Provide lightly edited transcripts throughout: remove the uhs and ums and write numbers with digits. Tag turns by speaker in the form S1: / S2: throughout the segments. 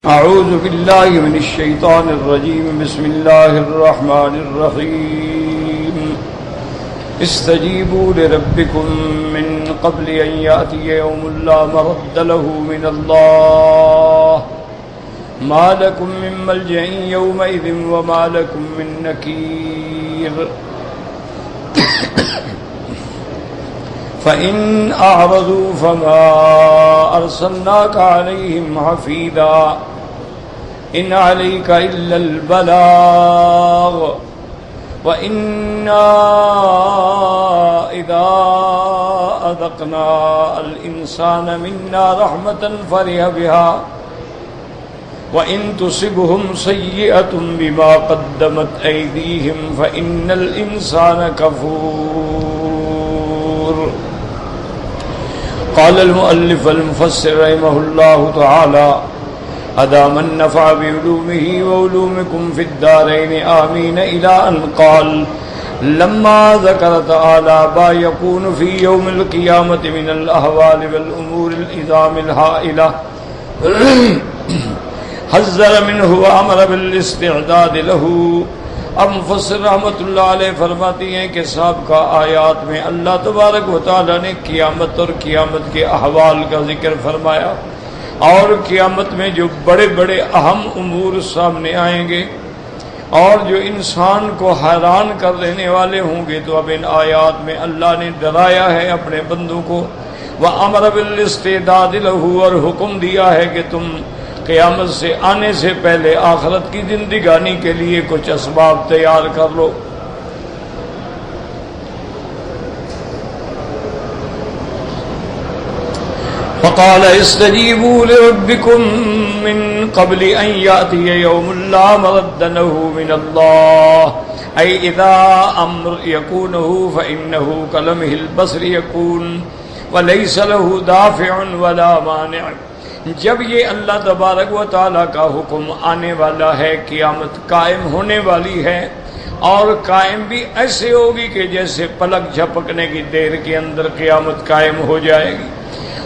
S1: اعوذ باللہ من الشیطان الرجیم بسم اللہ الرحمن الرحیم استجیبوا لربکم من قبل ان یأتی یوم لا مرد له من اللہ ما لکم من ملجأ یومئذ وما لکم من نکیر فإن أعرضوا فما أرسلناك عليهم حفيظا إن عليك إلا البلاغ وإنا إذا أذقنا الإنسان منا رحمة فرح بها وإن تصبهم سيئة بما قدمت أيديهم فإن الإنسان كفور. قال المؤلف المفسر رحمه الله تعالى أدام النفع بعلومه وعلومكم في الدارين آمين إلى أن قال لما ذكر تعالى ما يكون في يوم القيامة من الأهوال والأمور العظام الهائلة حذر منه وأمر بالاستعداد له. اب مفسر رحمت اللہ علیہ فرماتی ہیں کہ سابقہ آیات میں اللہ تبارک و تعالی نے قیامت اور قیامت کے احوال کا ذکر فرمایا اور قیامت میں جو بڑے بڑے اہم امور سامنے آئیں گے اور جو انسان کو حیران کر دینے والے ہوں گے، تو اب ان آیات میں اللہ نے ڈرایا ہے اپنے بندوں کو، وَأَمَرَ بِالِاسْتِعْدَادِ لَهُ، اور حکم دیا ہے کہ تم قیامت سے آنے سے پہلے آخرت کی زندگانی کے لیے کچھ اسباب تیار کر لو. فقال استجیبوا لربکم من قبل ان یأتی یوم لا مرد له من اللہ ای اذا امر یکونه فإنه کلمح البصر یکون ولیس له دافع ولا مانع. جب یہ اللہ تبارک و تعالیٰ کا حکم آنے والا ہے، قیامت قائم ہونے والی ہے، اور قائم بھی ایسے ہوگی کہ جیسے پلک جھپکنے کی دیر کے اندر قیامت قائم ہو جائے گی.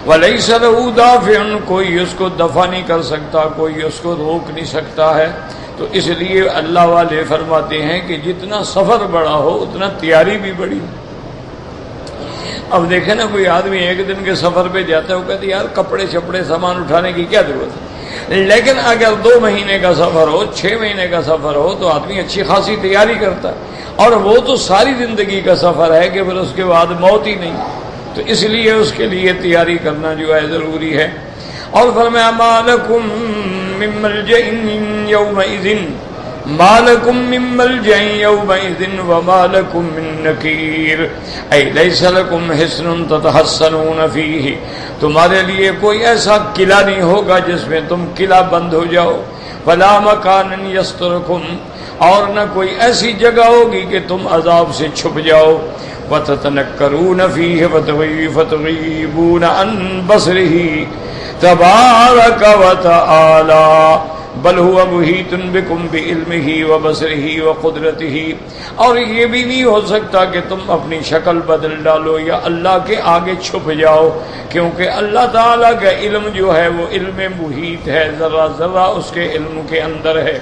S1: وَلَيْسَ لَهُ دَافِعٌ، کوئی اس کو دفع نہیں کر سکتا، کوئی اس کو روک نہیں سکتا ہے. تو اس لیے اللہ والے فرماتے ہیں کہ جتنا سفر بڑا ہو اتنا تیاری بھی بڑی. اب دیکھیں نا، کوئی آدمی ایک دن کے سفر پہ جاتا ہے، وہ کہتے یار کپڑے شپڑے سامان اٹھانے کی کیا ضرورت ہے. لیکن اگر 2 مہینے کا سفر ہو، 6 مہینے کا سفر ہو، تو آدمی اچھی خاصی تیاری کرتا ہے. اور وہ تو ساری زندگی کا سفر ہے کہ پھر اس کے بعد موت ہی نہیں، تو اس لیے اس کے لیے تیاری کرنا جو ہے ضروری ہے. اور فرمایا ما لکم من ملجأ یومئذ ما لکم من ملجأ یومئذ وما لکم من نکیر ای لیس لکم حصن تتحصنون فیہ، تمہارے لیے کوئی ایسا قلعہ نہیں ہوگا جس میں تم قلعہ بند ہو جاؤ. ولا مکان یسترکم، اور نہ کوئی ایسی جگہ ہوگی کہ تم عذاب سے چھپ جاؤ. وتتنکرون فیہ فتغیبون عن بصرہ تبارک وتعالی بل هو محیط بکم بعلمہ وبصرہ وقدرتہ. اور یہ بھی نہیں ہو سکتا کہ تم اپنی شکل بدل ڈالو یا اللہ کے آگے چھپ جاؤ، کیونکہ اللہ تعالیٰ کا علم جو ہے وہ علم محیط ہے، ذرہ ذرہ اس کے علم کے اندر ہے.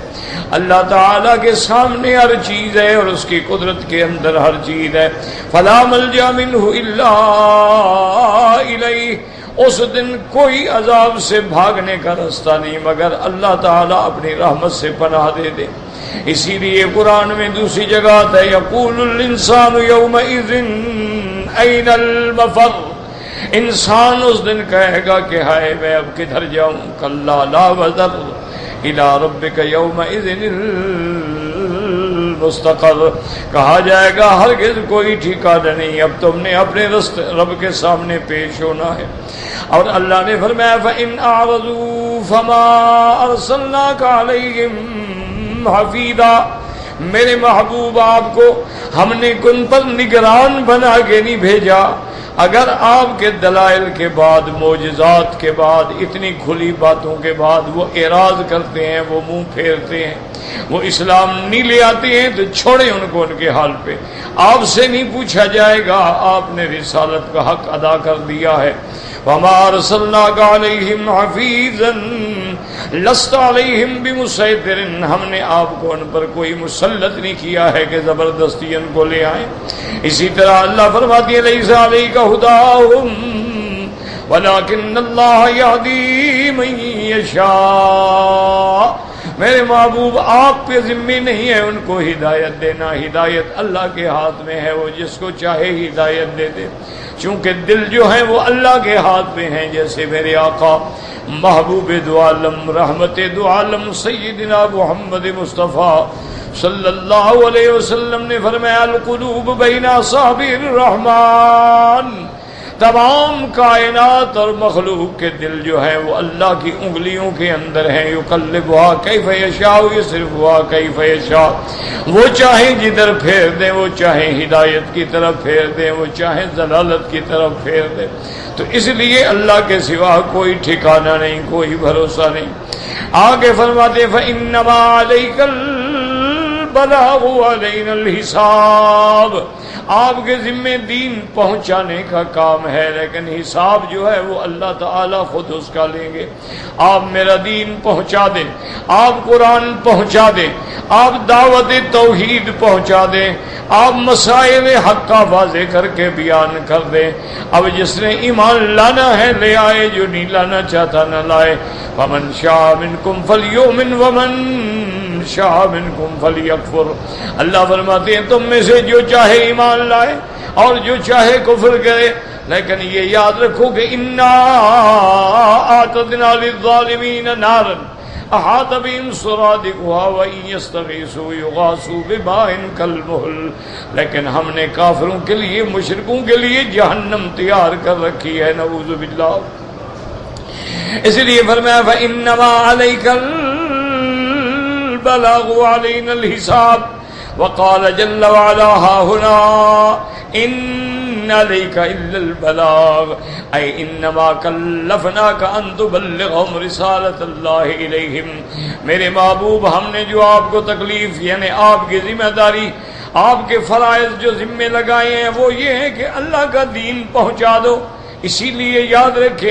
S1: اللہ تعالیٰ کے سامنے ہر چیز ہے اور اس کی قدرت کے اندر ہر چیز ہے. فلا ملجأ منہ الا الیہ، اس دن کوئی عذاب سے بھاگنے کا راستہ نہیں مگر اللہ تعالیٰ اپنی رحمت سے پناہ دے دے. اسی لیے قرآن میں دوسری جگہ آتا ہے یقول الانسان یومئذ این المفر، انسان اس دن کہے گا کہ ہائے میں اب کدھر جاؤں. کلا لا وزر الی ربک یومئذ المستقر، کہا جائے گا ہرگز کوئی ٹھکانہ نہیں، اب تم نے اپنے رب کے سامنے پیش ہونا ہے. اور اللہ نے فرمایا فَإِنْ أَعْرَضُوا فَمَا أَرْسَلْنَاكَ عَلَيْهِمْ حَفِيظًا، میرے محبوب آپ کو ہم نے ان پر نگران بنا کے نہیں بھیجا. اگر آپ کے دلائل کے بعد، معجزات کے بعد، اتنی کھلی باتوں کے بعد وہ اعراض کرتے ہیں، وہ منہ پھیرتے ہیں، وہ اسلام نہیں لے آتے ہیں، تو چھوڑیں ان کو ان کے حال پہ. آپ سے نہیں پوچھا جائے گا، آپ نے رسالت کا حق ادا کر دیا ہے. وما ارسلناک علیہم حفیظا، لست علیہم بمسیطر، ہم نے آپ کو ان پر کوئی مسلط نہیں کیا ہے کہ زبردستی ان کو لے آئیں۔ اسی طرح اللہ فرماتی ہے لیس علیک ھداھم ولکن اللہ یہدی من یشاء، میرے محبوب آپ پہ ذمہ نہیں ہے ان کو ہدایت دینا، ہدایت اللہ کے ہاتھ میں ہے، وہ جس کو چاہے ہدایت دے دے، چونکہ دل جو ہیں وہ اللہ کے ہاتھ میں ہیں۔ جیسے میرے آقا محبوب دو عالم رحمت دو عالم سیدنا محمد مصطفیٰ صلی اللہ علیہ وسلم نے فرمایا القلوب بین اصابع الرحمن، تمام کائنات اور مخلوق کے دل جو ہے وہ اللہ کی انگلیوں کے اندر ہیں، یقلبھا کیف یشاء یصرفھا کیف یشاء، وہ چاہیں جدھر پھیر دیں، وہ چاہیں ہدایت کی طرف پھیر دیں، وہ چاہیں ضلالت کی طرف پھیر دیں۔ تو اس لیے اللہ کے سوا کوئی ٹھکانہ نہیں، کوئی بھروسہ نہیں۔ آگے فرماتے فإنما علیک البلاغ وعلینا الحساب، آپ کے ذمہ دین پہنچانے کا کام ہے، لیکن حساب جو ہے وہ اللہ تعالیٰ خود اس کا لیں گے۔ آپ میرا دین پہنچا دیں، آپ قرآن پہنچا دیں، آپ دعوت توحید پہنچا دیں، آپ مسائل حق کا واضح کر کے بیان کر دیں۔ اب جس نے ایمان لانا ہے لے آئے، جو نہیں لانا چاہتا نہ لائے۔ فمن شاء منکم فلیؤمن ومن شاء منکم فلیکفر، اللہ فرماتے ہیں تم میں سے جو چاہے ایمان لائے اور جو چاہے کفر کرے، لیکن یہ یاد رکھو کہ انا اعتدنا للظالمین نارا احاط بهم سرادقها وان يستغيثوا يغاثوا بماء كالمهل، لیکن ہم نے کافروں کے لیے مشرکوں کے لیے جہنم تیار کر رکھی ہے، نعوذ باللہ۔ اس لیے فرمایا فانما عليك البلاغ وعلينا الحساب، وقال جل وعلا ها هنا ان عليك الا البلاغ، اي انما كلفناك ان تبلغهم رسالة الله اليهم، میرے محبوب ہم نے جو آپ کو تکلیف یعنی آپ کی ذمہ داری، آپ کے فرائض جو ذمے لگائے ہیں وہ یہ ہے کہ اللہ کا دین پہنچا دو۔ اسی لیے یاد رکھے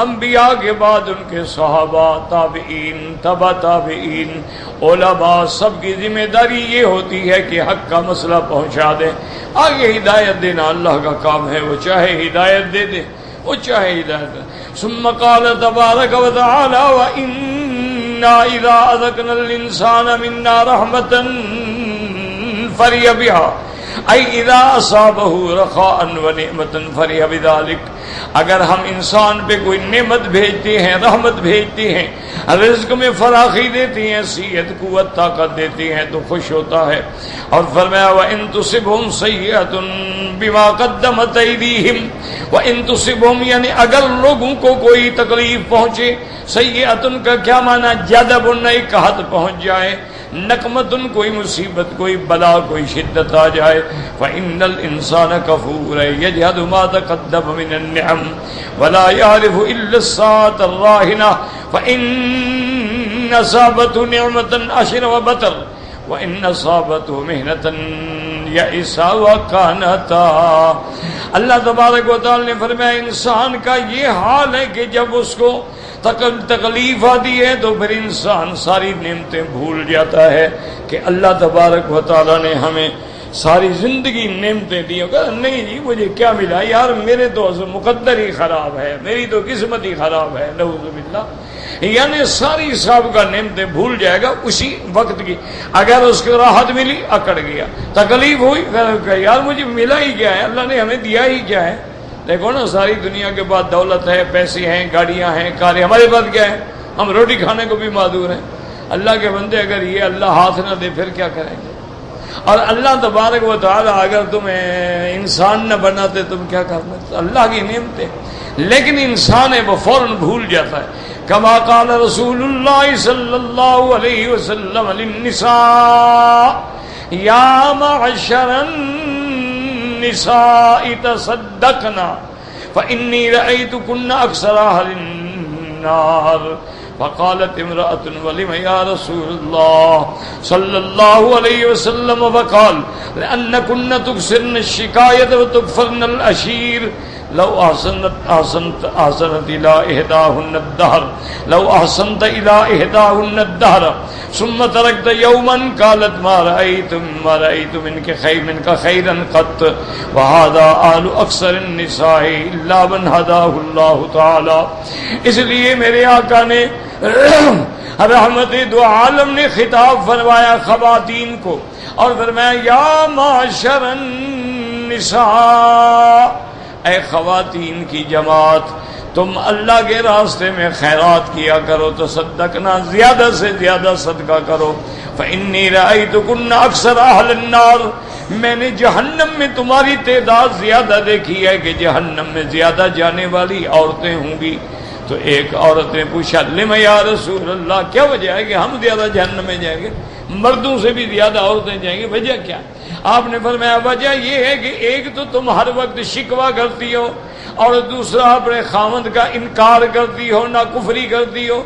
S1: انبیاء کے بعد ان کے صحابہ، تابعین، تبع تابعین، علماء، سب کی ذمہ داری یہ ہوتی ہے کہ حق کا مسئلہ پہنچا دیں۔ آگے ہدایت دینا اللہ کا کام ہے، وہ چاہے ہدایت دے دے، وہ چاہے ہدایت دے۔ ثم قال تبارک وتعالى وَإِنَّا إِذَا أَذَقْنَا الْإِنسَانَ مِنَّا رَحْمَةً فَرِحَ بِهَا أي إذا أصابه رخاء ونعمة فرح بذلك، اگر ہم انسان پہ کوئی نعمت بھیجتے ہیں، رحمت بھیجتے ہیں، رزق میں فراخی دیتے ہیں، صحت، قوت، طاقت دیتے ہیں تو خوش ہوتا ہے۔ اور فرمایا وَإِن تُصِبْهُمْ سَيِّئَةٌ بِمَا قَدَّمَتْ أَيْدِيهِمْ، وَإِن تُصِبْهُمْ یعنی اگر لوگوں کو کوئی تکلیف پہنچے، سیئۃ کا کیا معنی؟ جدب ایک قحط پہنچ جائے، نقمتن کوئی مصیبت، کوئی بلا، کوئی شدت آ جائے، فإن الإنسان كفور يجهد ما تقدم من النعم ولا يعرف إلا الساعة الراهنة فإن أصابته نعمة أشر وبطر وإن أصابته مهنة يئس وقنطا۔ اللہ تبارک و تعالی نے فرمایا انسان کا یہ حال ہے کہ جب اس کو تکلیف آتی ہے تو پھر انسان ساری نعمتیں بھول جاتا ہے کہ اللہ تبارک و تعالی نے ہمیں ساری زندگی نعمتیں دی، نہیں جی مجھے کیا ملا یار، میرے تو مقدر ہی خراب ہے، میری تو قسمت ہی خراب ہے، نعوذ باللہ۔ یعنی ساری حساب کا نعمتیں بھول جائے گا اسی وقت کی۔ اگر اس کو راحت ملی اکڑ گیا، تکلیف ہوئی یار مجھے ملا ہی کیا ہے، اللہ نے ہمیں دیا ہی کیا ہے۔ دیکھو نا ساری دنیا کے بعد دولت ہے، پیسے ہیں، گاڑیاں ہیں، کاریں، ہمارے پاس کیا ہے؟ ہم روٹی کھانے کو بھی معذور ہیں۔ اللہ کے بندے اگر یہ اللہ ہاتھ نہ دے پھر کیا کریں گے؟ اور اللہ تبارک و تعالی اگر تمہیں انسان نہ بناتے تم کیا کرتے؟ اللہ کی نعمتیں، لیکن انسان ہے وہ فوراً بھول جاتا ہے۔ کما قال رسول اللہ صلی اللہ علیہ وسلم للنساء یا معشر النساء تصدقنا فإني رأيتكن أكثر أهل النار فقالت امرأة ولم يا رسول الله صلى الله عليه وسلم فقال لأنكن تكسرن الشكاية وتكفرن الأشير لو احسنت الى احداهن الدهر لو احسنت الى احداهن الدهر ثم تركت يوما قالت ما رأيت منك خيرا قط وهذا آل اکثر النساء الا من هداه الله تعالی. اس لیے میرے آقا نے رحمت دو عالم نے خطاب فرمایا خواتین کو اور فرمایا یا معاشر النساء، اے خواتین کی جماعت، تم اللہ کے راستے میں خیرات کیا کرو، تصدقنا، زیادہ سے زیادہ صدقہ کرو. فإنی رأیتکن اکثر اہل النار، میں نے جہنم میں تمہاری تعداد زیادہ دیکھی ہے کہ جہنم میں زیادہ جانے والی عورتیں ہوں گی. تو ایک عورت نے پوچھا لم یا رسول اللہ، کیا وجہ ہے کہ ہم زیادہ جہنم میں جائیں گے، مردوں سے بھی زیادہ عورتیں جائیں گی، وجہ کیا؟ آپ نے فرمایا وجہ یہ ہے کہ ایک تو تم ہر وقت شکوہ کرتی ہو اور دوسرا اپنے خاوند کا انکار کرتی ہو، ناکفری کرتی ہو.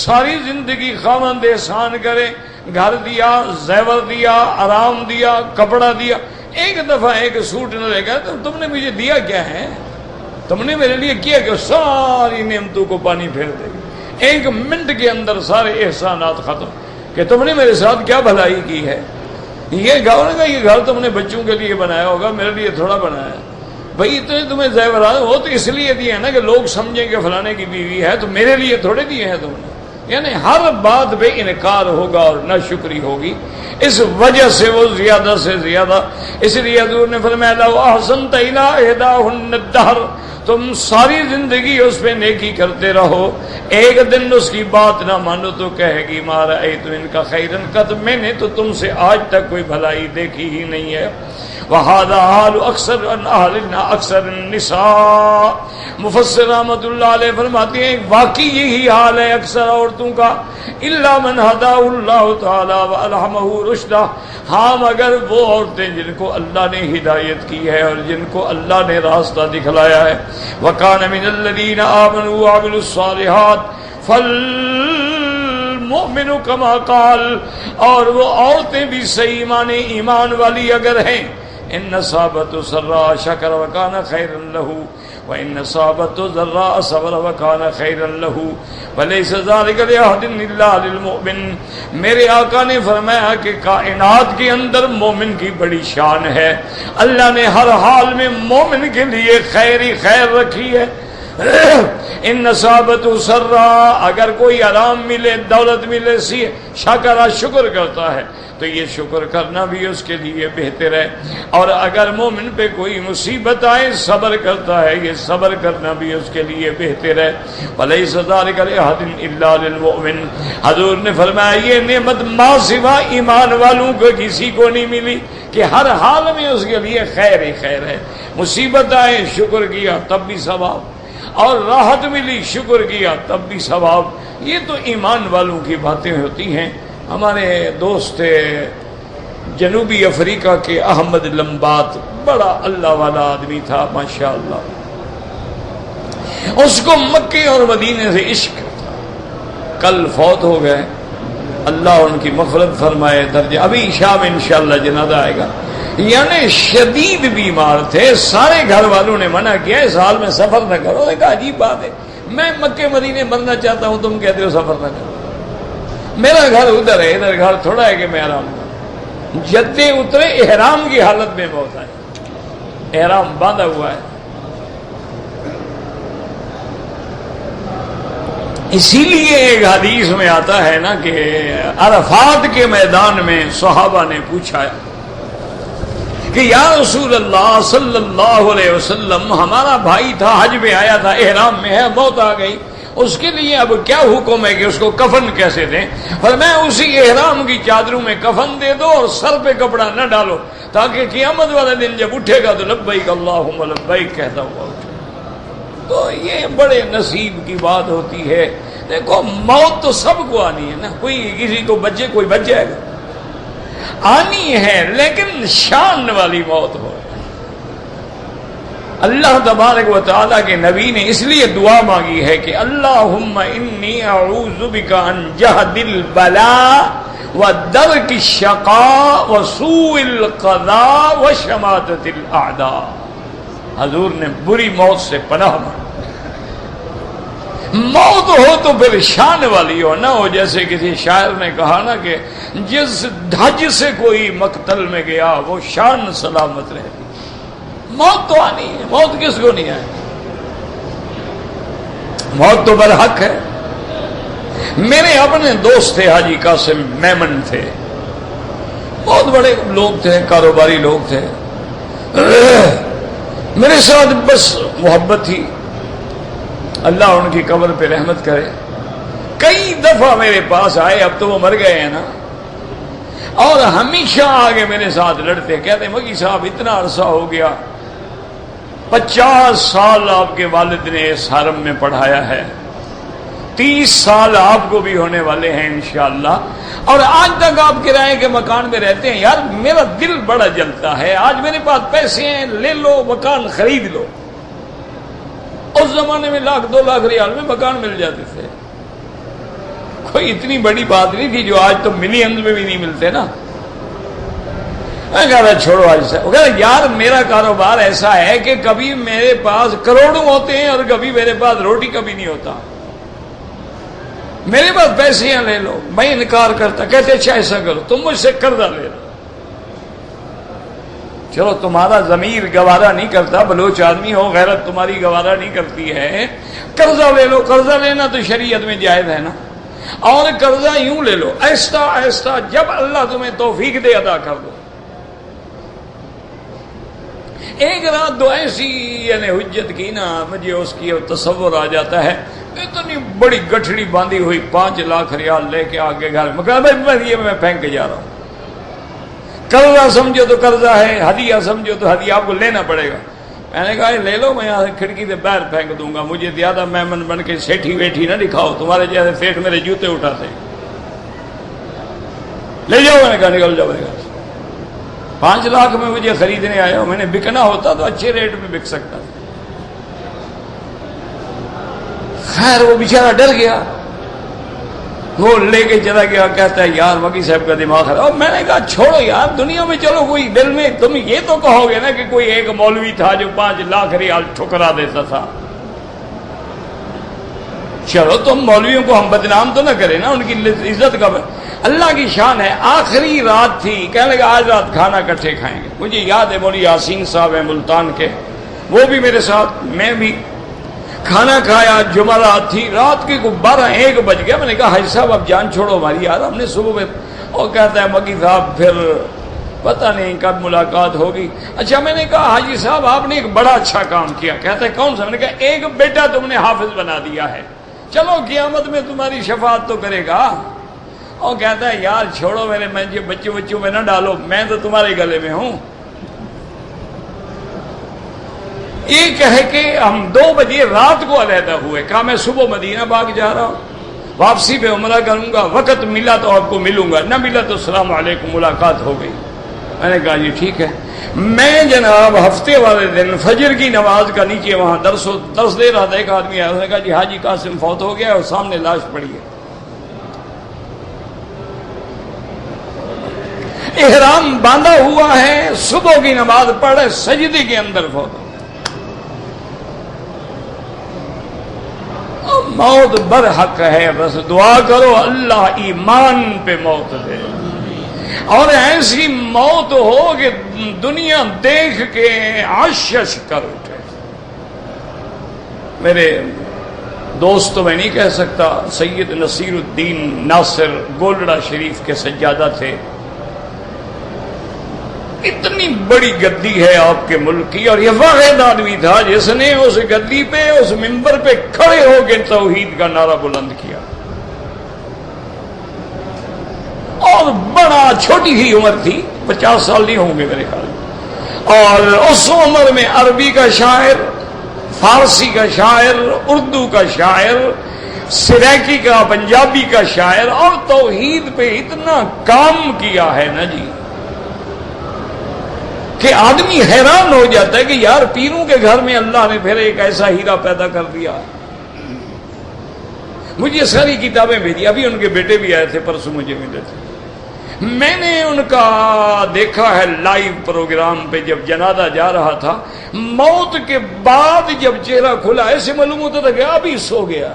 S1: ساری زندگی خاوند احسان کرے، گھر دیا، زیور دیا، آرام دیا، کپڑا دیا، ایک دفعہ ایک سوٹ نہ لے گا تو تم نے مجھے دیا کیا ہے؟ تم نے میرے لیے کیا کہ ساری نعمتوں کو پانی پھیر دے گی. ایک منٹ کے اندر سارے احسانات ختم کہ تم نے میرے ساتھ کیا بھلائی کی ہے. یہ گھر تم نے بچوں کے لیے بنایا ہوگا، میرے لیے تھوڑا بنایا ہے. بھائی تو تمہیں زیورات وہ تو اس لیے دیے ہیں نا کہ لوگ سمجھیں کہ فلانے کی بیوی ہے، تو میرے لیے تھوڑے دیے ہیں تم نے. یعنی ہر بات پہ انکار ہوگا اور ناشکری ہوگی، اس وجہ سے وہ زیادہ سے زیادہ. اس لیے حضور نے فرمایا لو احسنت الی احداهن الدهر، تم ساری زندگی اس پہ نیکی کرتے رہو، ایک دن اس کی بات نہ مانو تو کہے گی ما رأیت منک خیرا قط، میں نے تو تم سے آج تک کوئی بھلائی دیکھی ہی نہیں ہے. وَهَذَا حَالُ أَكْثَرِ النِّسَاءِ. مفسر رحمۃ اللہ علیہ فرماتے ہیں واقعی یہی حال ہے اکثر عورتوں کا. إِلَّا مَنْ هَدَاهُ اللَّهُ تَعَالَى وَأَلْهَمَهُ رُشْدَهُ. ہاں مگر وہ عورتیں جن کو اللہ نے ہدایت کی ہے اور جن کو اللہ نے راستہ دکھلایا ہے. وَكَانَ مِنَ الَّذِينَ آمَنُوا وَعَمِلُوا الصَّالِحَاتِ فَالْمُؤْمِنُ كَمَا قَالَ. اور وہ عورتیں بھی صحیح معنی ایمان والی اگر ہیں، ان صابت سراء شکر وکان خیرا له وان صابت ضراء صبر وکان خیرا له وليس ذلك لأحد الا للمؤمن. میرے آقا نے فرمایا کہ کائنات کے اندر مومن کی بڑی شان ہے، اللہ نے ہر حال میں مومن کے لیے خیر ہی خیر رکھی ہے. ان صابت سراء، اگر کوئی آرام ملے، دولت ملے، شکر شکر کرتا ہے تو یہ شکر کرنا بھی اس کے لیے بہتر ہے. اور اگر مومن پہ کوئی مصیبت آئے صبر کرتا ہے، یہ صبر کرنا بھی اس کے لیے بہتر ہے. وَلَيْسَ ذَلِكَ لِأَحَدٍ إِلَّا لِلْمُؤْمِنِ. حضور نے فرمایا یہ نعمت ما سوا ایمان والوں کو کسی کو نہیں ملی کہ ہر حال میں اس کے لیے خیر ہی خیر ہے. مصیبت آئے شکر کیا تب بھی ثواب، اور راحت ملی شکر کیا تب بھی ثواب. یہ تو ایمان والوں کی باتیں ہوتی ہیں. ہمارے دوست جنوبی افریقہ کے احمد لمبات، بڑا اللہ والا آدمی تھا ماشاءاللہ، اس کو مکے اور مدینے سے عشق تھا. کل فوت ہو گئے، اللہ ان کی مغفرت فرمائے. درجہ ابھی شام انشاءاللہ جنازہ آئے گا. یعنی شدید بیمار تھے، سارے گھر والوں نے منع کیا اس حال میں سفر نہ کرو. ایک عجیب بات ہے، میں مکے مدینے مرنا چاہتا ہوں، تم کہتے ہو سفر نہ کرو. میرا گھر ادھر ہے، ادھر گھر تھوڑا ہے کہ میں آرام کروں. جدے اترے احرام کی حالت میں موت آئی، احرام باندھا ہوا ہے. اسی لیے ایک حدیث میں آتا ہے نا کہ عرفات کے میدان میں صحابہ نے پوچھا کہ یا رسول اللہ صلی اللہ علیہ وسلم، ہمارا بھائی تھا، حج میں آیا تھا، احرام میں ہے، موت آ گئی، اس کے لیے اب کیا حکم ہے کہ اس کو کفن کیسے دیں؟ فرمایا اسی احرام کی چادروں میں کفن دے دو اور سر پہ کپڑا نہ ڈالو، تاکہ قیامت والے دن جب اٹھے گا تو لبیک اللہم لبیک کہتا ہوا اٹھے. تو یہ بڑے نصیب کی بات ہوتی ہے. دیکھو موت تو سب کو آنی ہے نا، کوئی کسی کو بچے، کوئی بچ جائے گا، آنی ہے، لیکن شان والی موت ہو. اللہ تبارک و تعالیٰ کے نبی نے اس لیے دعا مانگی ہے کہ اللہم انی اعوذ بک ان جہد البلاء ودرک الشقاء وسوء القضاء وشماتت الاعداء. حضور نے بری موت سے پناہ مانگی۔ موت ہو تو پھر شان والی ہو، نہ ہو جیسے کسی شاعر نے کہا نا کہ جس دھج سے کوئی مقتل میں گیا وہ شان سلامت رہتی۔ موت تو آنی ہے، موت کس کو نہیں آئے، موت تو برحق ہے۔ میرے اپنے دوست تھے حاجی قاسم میمن تھے، بہت بڑے لوگ تھے، کاروباری لوگ تھے، میرے ساتھ بس محبت تھی، اللہ ان کی قبر پہ رحمت کرے۔ کئی دفعہ میرے پاس آئے، اب تو وہ مر گئے ہیں نا، اور ہمیشہ آگے میرے ساتھ لڑتے، کہتے مکی صاحب اتنا عرصہ ہو گیا، 50 سال آپ کے والد نے اس حرم میں پڑھایا ہے، 30 سال آپ کو بھی ہونے والے ہیں انشاءاللہ، اور آج تک آپ کرائے کے مکان میں رہتے ہیں۔ یار میرا دل بڑا جلتا ہے، آج میرے پاس پیسے ہیں، لے لو مکان خرید لو۔ اس زمانے میں 1,00,000-2,00,000 ریال میں مکان مل جاتے تھے، کوئی اتنی بڑی بات نہیں تھی جو آج تو ملینز میں بھی نہیں ملتے نا۔ میں کہہ رہا چھوڑو آج سے، وہ کہہ رہا یار میرا کاروبار ایسا ہے کہ کبھی میرے پاس کروڑوں ہوتے ہیں اور کبھی میرے پاس روٹی کبھی نہیں ہوتا، میرے پاس پیسے ہیں لے لو۔ میں انکار کرتا، کہتے اچھا ایسا کرو تم مجھ سے قرضہ لے لو۔ چلو تمہارا ضمیر گوارا نہیں کرتا، بلوچ آدمی ہو، غیرت تمہاری گوارا نہیں کرتی ہے، قرضہ لے لو۔ قرضہ لینا تو شریعت میں جائز ہے نا، اور قرضہ یوں لے لو آہستہ آہستہ، جب اللہ تمہیں توفیق دے ادا کر دو۔ ایک رات تو ایسی یعنی حجت کی نا، مجھے اس کی تصور آ جاتا ہے، اتنی بڑی گٹھڑی باندھی ہوئی 5 لاکھ ریال لے کے آگے گھر میں کہا بھائی میں پھینک کے جا رہا ہوں۔ قرضہ سمجھو تو قرضہ ہے، ہدیہ سمجھو تو ہدیہ آپ کو لینا پڑے گا۔ میں نے کہا لے لو، میں یہاں سے کھڑکی سے باہر پھینک دوں گا، مجھے زیادہ میمن بن کے سیٹھی ویٹھی نہ دکھاؤ، تمہارے جیسے سیٹھ میرے جوتے اٹھاتے لے جاؤ۔ میں نے کہا نکل جاؤ میرے گھر سے، 5 لاکھ میں مجھے خریدنے آیا ہوں، میں نے بکنا ہوتا تو اچھے ریٹ میں بک سکتا تھا۔ خیر وہ بیچارہ ڈر گیا، وہ لے کے چلا گیا، کہتا ہے یار وکی صاحب کا دماغ خراب۔ میں نے کہا چھوڑو یار، دنیا میں چلو کوئی دل میں تم یہ تو کہو گے نا کہ کوئی ایک مولوی تھا جو 5 لاکھ ریال ٹھکرا دیتا تھا۔ چلو تم مولویوں کو ہم بدنام تو نہ کریں نا، ان کی عزت کا اللہ کی شان ہے۔ آخری رات تھی، کہنے لگا آج رات کھانا اکٹھے کھائیں گے۔ مجھے یاد ہے مولوی یاسین صاحب ہیں ملتان کے، وہ بھی میرے ساتھ، میں بھی کھانا کھایا، جمعرات تھی، رات کے 12-1 بج گیا۔ میں نے کہا حاجی صاحب اب جان چھوڑو ہماری یار، ہم نے صبح میں، اور کہتا ہے مکی صاحب پھر پتہ نہیں کب ملاقات ہوگی۔ اچھا میں نے کہا حاجی صاحب آپ نے ایک بڑا اچھا کام کیا۔ کہتا ہے کون سا؟ میں نے کہا ایک بیٹا تم نے حافظ بنا دیا ہے، چلو قیامت میں تمہاری شفاعت تو کرے گا۔ اور کہتا ہے یار چھوڑو میرے، میں بچوں میں نہ ڈالو، میں تو تمہارے گلے میں ہوں۔ یہ کہہ کے ہم 2 بجے رات کو علیحدہ ہوئے، کہا میں صبح مدینہ باغ جا رہا ہوں، واپسی پہ عمرہ کروں گا، وقت ملا تو آپ کو ملوں گا، نہ ملا تو السلام علیکم، ملاقات ہو گئی۔ میں نے کہا جی ٹھیک ہے۔ میں جناب ہفتے والے دن فجر کی نماز کا نیچے وہاں درس دے رہا تھا، ایک آدمی آیا، اس نے کہا جی حاجی قاسم فوت ہو گیا اور سامنے لاش پڑی ہے۔ احرام باندھا ہوا ہے، صبح کی نماز پڑھے، سجدے کے اندر فوت ہو۔ موت برحق ہے، بس دعا کرو اللہ ایمان پہ موت دے، اور ایسی موت ہو کہ دنیا دیکھ کے عشش کر اٹھے۔ میرے دوست تو میں نہیں کہہ سکتا، سید نصیر الدین ناصر گولڑا شریف کے سجادہ تھے، اتنی بڑی گدی ہے آپ کے ملک کی، اور یہ واحد آدمی تھا جس نے اس گدی پہ، اس منبر پہ کھڑے ہو کے توحید کا نعرہ بلند کیا، اور بڑا چھوٹی ہی عمر تھی، 50 سال نہیں ہوں گے میرے خیال میں، اور اس عمر میں عربی کا شاعر، فارسی کا شاعر، اردو کا شاعر، سریکی کا، پنجابی کا شاعر، اور توحید پہ اتنا کام کیا ہے نا جی کہ آدمی حیران ہو جاتا ہے کہ یار پیروں کے گھر میں اللہ نے پھر ایک ایسا ہیرا پیدا کر دیا۔ مجھے ساری کتابیں بھیجی، ابھی ان کے بیٹے بھی آئے تھے، پرسوں مجھے ملے تھے، میں نے ان کا دیکھا ہے لائیو پروگرام پہ، جب جنازہ جا رہا تھا، موت کے بعد جب چہرہ کھلا ایسے معلوم ہوتا تھا کہ ابھی سو گیا،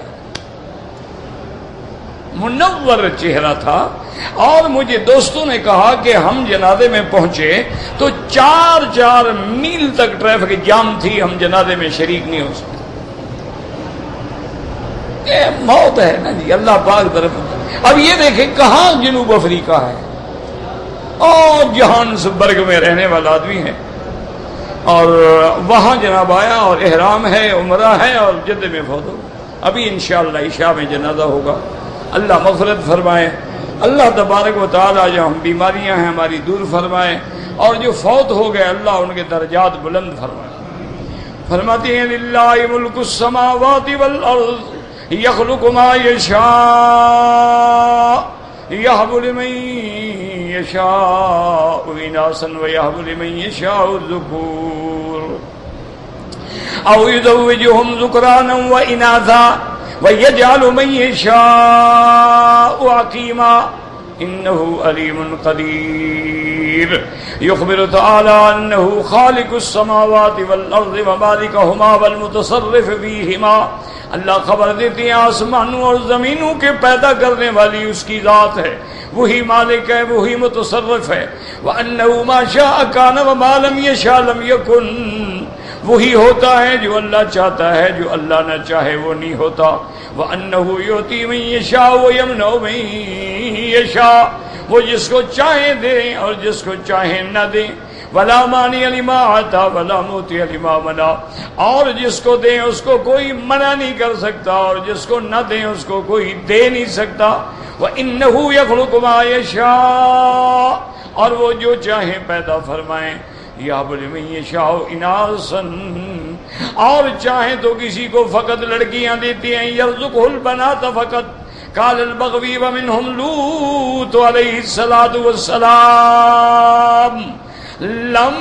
S1: منور چہرہ تھا۔ اور مجھے دوستوں نے کہا کہ ہم جنازے میں پہنچے تو 4 میل تک ٹریفک جام تھی، ہم جنازے میں شریک نہیں ہو سکتے۔ یہ موت ہے نا جی، اللہ پاک طرف۔ اب یہ دیکھیں کہاں جنوب افریقہ ہے، اور جوہانسبرگ میں رہنے والا آدمی ہے، اور وہاں جناب آیا اور احرام ہے، عمرہ ہے، اور جدہ میں فوت ہو۔ ابھی انشاءاللہ عشاء میں جنازہ ہوگا۔ اللہ مغفرت فرمائے، اللہ تبارک و تعالی جو ہم بیماریاں ہیں ہماری دور فرمائے، اور جو فوت ہو گئے اللہ ان کے درجات بلند فرمائے۔ فرماتے ہیں للہ ملک السماوات والارض یخلق ما یشاء یہب لمن یشاء اناثا ویہب لمن یشاء الذکور او یزوجہم ذکرانا واناثا وَيَجْعَلُ مَن يَشَاءُ عَقِيمًا إِنَّهُ عَلِيمٌ قَدِيرٌ يُخْبِرُ تَعَالَىٰ أَنَّهُ خَالِقُ السَّمَاوَاتِ وَالْأَرْضِ وَمَالِكَهُمَا وَالْمُتَصَرِّفُ فِيهِمَا۔ اللہ خبر دیتی ہیں آسمانوں اور زمینوں کے پیدا کرنے والی اس کی ذات ہے، وہی مالک ہے، وہی متصرف ہے۔ وَأَنَّهُ مَا شَاءَ كَانَ وَمَا لَمْ يَشَاء لَمْ يَكُنْ، وہی ہوتا ہے جو اللہ چاہتا ہے، جو اللہ نہ چاہے وہ نہیں ہوتا۔ وَأَنَّهُ يُؤْتِي مَن يَشَاءُ وَيَمْنَعُ مَن يَشَاءُ، وہ جس کو چاہے دیں اور جس کو چاہے نہ دیں۔ وَلَا مَانِعَ لِمَا أَعْطَىٰ وَلَا مُعْطِيَ لِمَا مَنَعَ، اور جس کو دیں اس کو کوئی منع نہیں کر سکتا، اور جس کو نہ دیں اس کو کوئی دے نہیں سکتا۔ وَإِنَّهُ يَخْلُقُ مَا يَشَاءُ، اور وہ جو چاہیں پیدا فرمائیں۔ یہب لمن یشاء اناثا، اور چاہیں تو کسی کو فقط لڑکیاں دیتی ہیں۔ یرزقہ البنات فقط، قال البغوی ومنہم لوط علیہ السلام لم،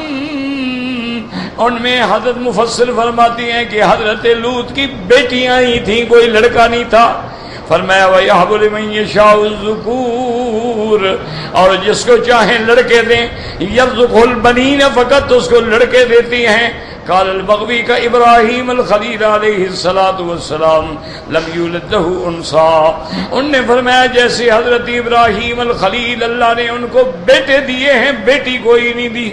S1: ان میں حضرت مفسر فرماتی ہیں کہ حضرت لوط کی بیٹیاں ہی تھیں، کوئی لڑکا نہیں تھا۔ فرمایا وَيَهَبُ لِمَن يَشَاءُ الذُّكُورَ، اور جس کو چاہیں لڑکے دیں۔ يَرْزُقُهُ الْبَنِينَ، فقط اس کو لڑکے دیتی ہیں۔ قال البغوی کا ابراہیم الخلیل علیہ السلام لم یولد لہ انثی، ان نے فرمایا جیسے حضرت ابراہیم الخلیل اللہ نے ان کو بیٹے دیے ہیں، بیٹی کوئی نہیں دی۔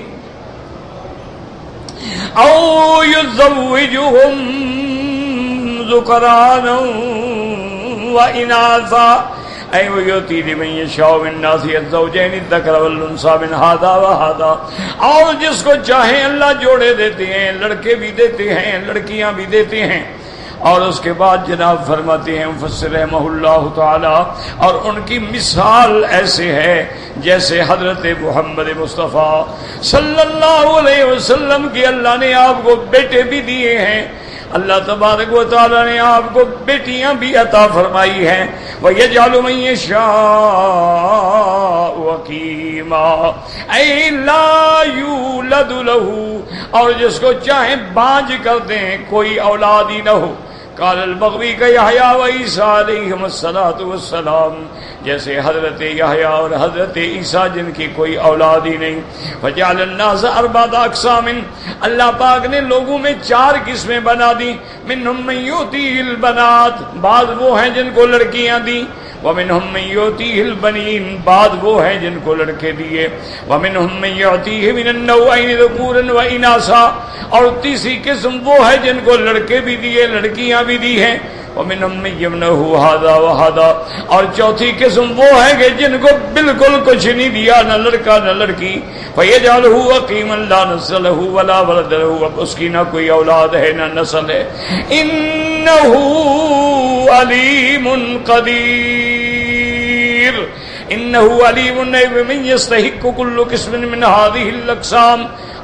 S1: او یزوجہم ذکرانا وَإِنَاثًا أَيْ وَيُؤْتِي لِمَن يَشَاءُ مِنَ النَّاسِ الزَّوْجَيْنِ الذَّكَرَ وَالْأُنثَىٰ مِنْ هَٰذَا وَهَٰذَا، اور جس کو چاہیں اللہ جوڑے دیتے ہیں، لڑکے بھی دیتے ہیں، لڑکیاں بھی دیتے ہیں۔ اور اس کے بعد جناب فرماتے ہیں مفسر رحمہ اللہ تعالی، اور ان کی مثال ایسے ہے جیسے حضرت محمد مصطفیٰ صلی اللہ علیہ وسلم کی اللہ نے آپ کو بیٹے بھی دیے ہیں، اللہ تبارک و تعالی نے آپ کو بیٹیاں بھی عطا فرمائی ہیں۔ وَيَجْعَلُ مَن يَشَاءُ عَقِيمًا أَيْ لَا يُولَدُ لَهُ، اور جس کو چاہیں بانج کر دیں، کوئی اولاد ہی نہ ہو۔ قال البغوی کا یحییٰ و عیسیٰ علیہم السلام، جیسے حضرت یحییٰ اور حضرت عیسیٰ جن کی کوئی اولاد ہی نہیں۔ فجعل الناس اربعۃ اقسام، اللہ پاک نے لوگوں میں 4 قسمیں بنا دی۔ منہم من یؤتیہ البنات، بعض وہ ہیں جن کو لڑکیاں دی۔ ومنہم من یؤتیہ البنین، بعض وہ ہیں جن کو لڑکے دیے۔ ومنہم من یؤتیہ من النوعین ذکورا واناثا، اور تیسری قسم وہ ہے جن کو لڑکے بھی دیے، لڑکیاں بھی دی ہیں۔ ومنہم من یمنہ ھذا وھذا، اور چوتھی قسم وہ ہے کہ جن کو بالکل کچھ نہیں دیا، نہ لڑکا نہ لڑکی۔ فیجعلہ عقیما لا نسل لہ ولا ولد لہ، اب اس کی نہ کوئی اولاد ہے نہ نسل ہے۔ انہ علیم قدیر، انہ علیم بمن یستحق کل قسم من ہذہ الاقسام،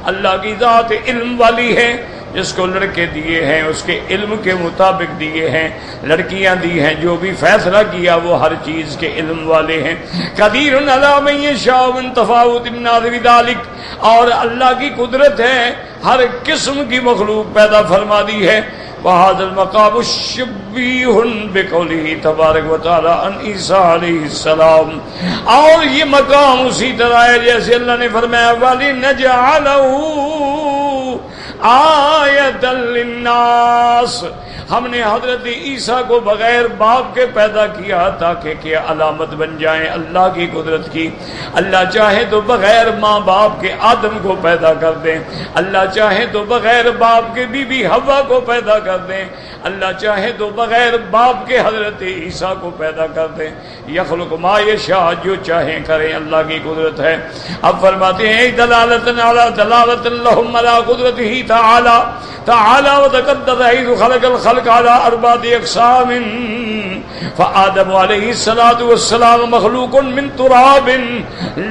S1: اللہ کی ذات علم والی ہے، جس کو لڑکے دیے ہیں اس کے علم کے مطابق دیے ہیں، لڑکیاں دی ہیں جو بھی فیصلہ کیا وہ ہر چیز کے علم والے ہیں۔ قدیر علی من یشاء من تفاوت الناس بذلک، اور اللہ کی قدرت ہے ہر قسم کی مخلوق پیدا فرما دی ہے۔ وهذا المقام الشبیہ بقوله تبارک و تعالی عن عیسیٰ علیہ السلام، اور یہ مقام اسی طرح ہے جیسے اللہ نے فرمایا وَلِنَجْعَلَهُ آیۃ للناس، ہم نے حضرت عیسیٰ کو بغیر باپ کے پیدا کیا تاکہ کیا علامت بن جائیں اللہ کی قدرت کی۔ اللہ چاہے تو بغیر ماں باپ کے آدم کو پیدا کر دیں، اللہ چاہے تو بغیر باپ کے بی بی حوا کو پیدا کر دیں، اللہ چاہے تو بغیر باپ کے حضرت عیسیٰ کو پیدا کر دیں۔ یخلق ما یشاء، جو چاہیں کریں، اللہ کی قدرت ہے۔ اب فرماتے ہیں دلالۃ لهم علی قدرتہ تعالی تعالی وتقدس حيث خلق الخلق على أربعة أقسام، فآدم عليه الصلاة والسلام مخلوق من تراب